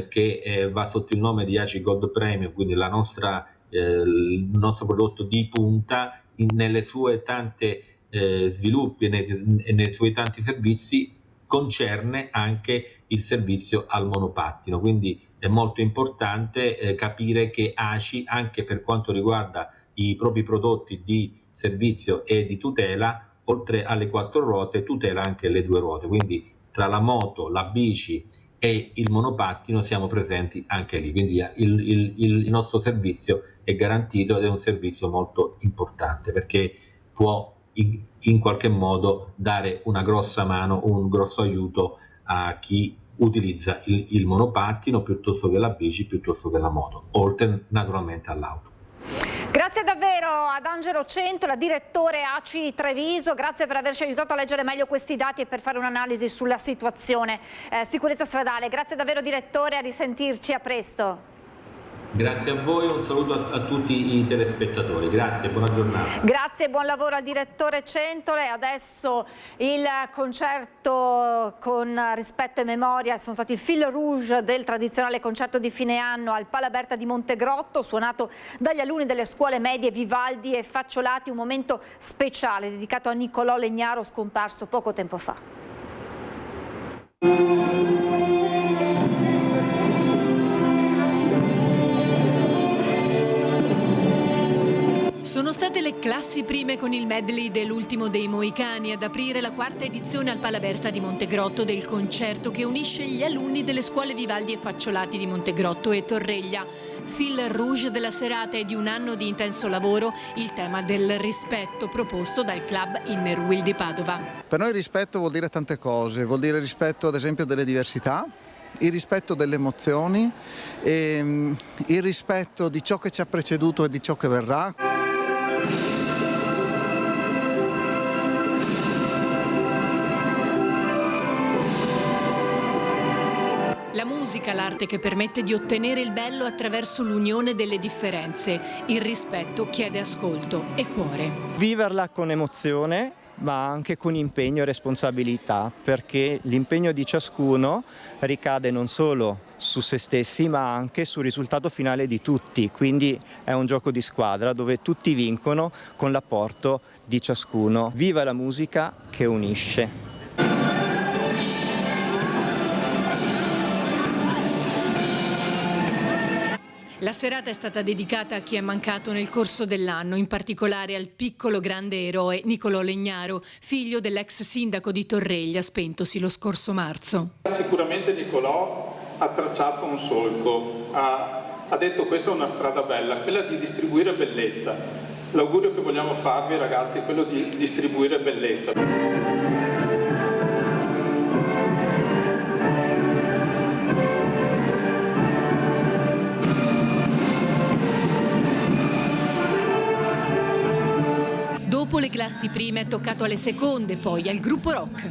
che va sotto il nome di ACI Gold Premium, quindi il nostro prodotto di punta, nelle sue tante sviluppi e nei suoi tanti servizi, concerne anche il servizio al monopattino. Quindi è molto importante capire che ACI, anche per quanto riguarda i propri prodotti di servizio e di tutela, oltre alle 4 ruote tutela anche le 2 ruote, quindi tra la moto, la bici e il monopattino siamo presenti anche lì, quindi il nostro servizio è garantito ed è un servizio molto importante, perché può in qualche modo dare una grossa mano, un grosso aiuto a chi utilizza il monopattino piuttosto che la bici, piuttosto che la moto, oltre naturalmente all'auto. Grazie davvero ad Angelo Centola, direttore ACI Treviso, grazie per averci aiutato a leggere meglio questi dati e per fare un'analisi sulla situazione sicurezza stradale. Grazie davvero direttore, a risentirci, a presto. Grazie a voi, un saluto a tutti i telespettatori, grazie, buona giornata. Grazie, buon lavoro al direttore Centola. E adesso il concerto con rispetto e memoria, sono stati il fil rouge del tradizionale concerto di fine anno al Palaberta di Montegrotto, suonato dagli alunni delle scuole medie Vivaldi e Facciolati, un momento speciale dedicato a Nicolò Legnaro, scomparso poco tempo fa. Sono state le classi prime con il medley dell'Ultimo dei Mohicani ad aprire la 4ª edizione al Palaberta di Montegrotto del concerto che unisce gli alunni delle scuole Vivaldi e Facciolati di Montegrotto e Torreglia. Fil rouge della serata e di un anno di intenso lavoro, il tema del rispetto proposto dal club Inner Wheel di Padova. Per noi rispetto vuol dire tante cose, vuol dire rispetto ad esempio delle diversità, il rispetto delle emozioni, il rispetto di ciò che ci ha preceduto e di ciò che verrà. La musica, l'arte che permette di ottenere il bello attraverso l'unione delle differenze. Il rispetto chiede ascolto e cuore. Viverla con emozione, ma anche con impegno e responsabilità, perché l'impegno di ciascuno ricade non solo su se stessi, ma anche sul risultato finale di tutti. Quindi è un gioco di squadra dove tutti vincono con l'apporto di ciascuno. Viva la musica che unisce. La serata è stata dedicata a chi è mancato nel corso dell'anno, in particolare al piccolo grande eroe Nicolò Legnaro, figlio dell'ex sindaco di Torreglia, spentosi lo scorso marzo. Sicuramente Nicolò ha tracciato un solco, ha detto questa è una strada bella, quella di distribuire bellezza. L'augurio che vogliamo farvi ragazzi è quello di distribuire bellezza. Dopo le classi prime è toccato alle seconde, poi al gruppo rock.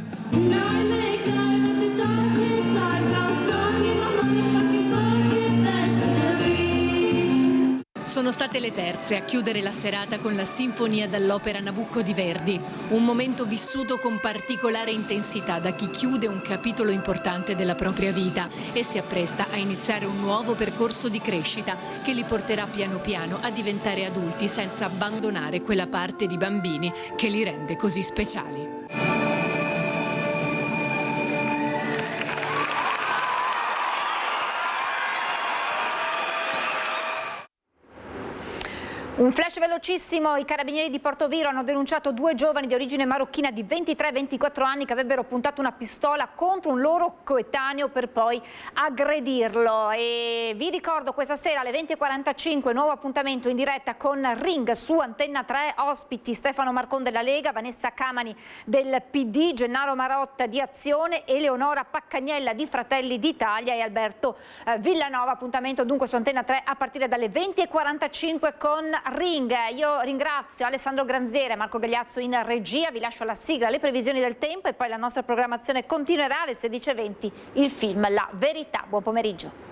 Sono state le terze a chiudere la serata con la sinfonia dall'opera Nabucco di Verdi, un momento vissuto con particolare intensità da chi chiude un capitolo importante della propria vita e si appresta a iniziare un nuovo percorso di crescita che li porterà piano piano a diventare adulti senza abbandonare quella parte di bambini che li rende così speciali. Un flash velocissimo, i carabinieri di Portoviro hanno denunciato 2 giovani di origine marocchina di 23-24 anni che avrebbero puntato una pistola contro un loro coetaneo per poi aggredirlo. E vi ricordo questa sera alle 20:45 nuovo appuntamento in diretta con Ring su Antenna 3, ospiti Stefano Marcon della Lega, Vanessa Camani del PD, Gennaro Marotta di Azione, Eleonora Paccagnella di Fratelli d'Italia e Alberto Villanova. Appuntamento dunque su Antenna 3 a partire dalle 20:45 con Ring. Io ringrazio Alessandro Granziere, Marco Gagliazzo in regia, vi lascio la sigla, le previsioni del tempo e poi la nostra programmazione continuerà alle 16:20 il film La Verità. Buon pomeriggio.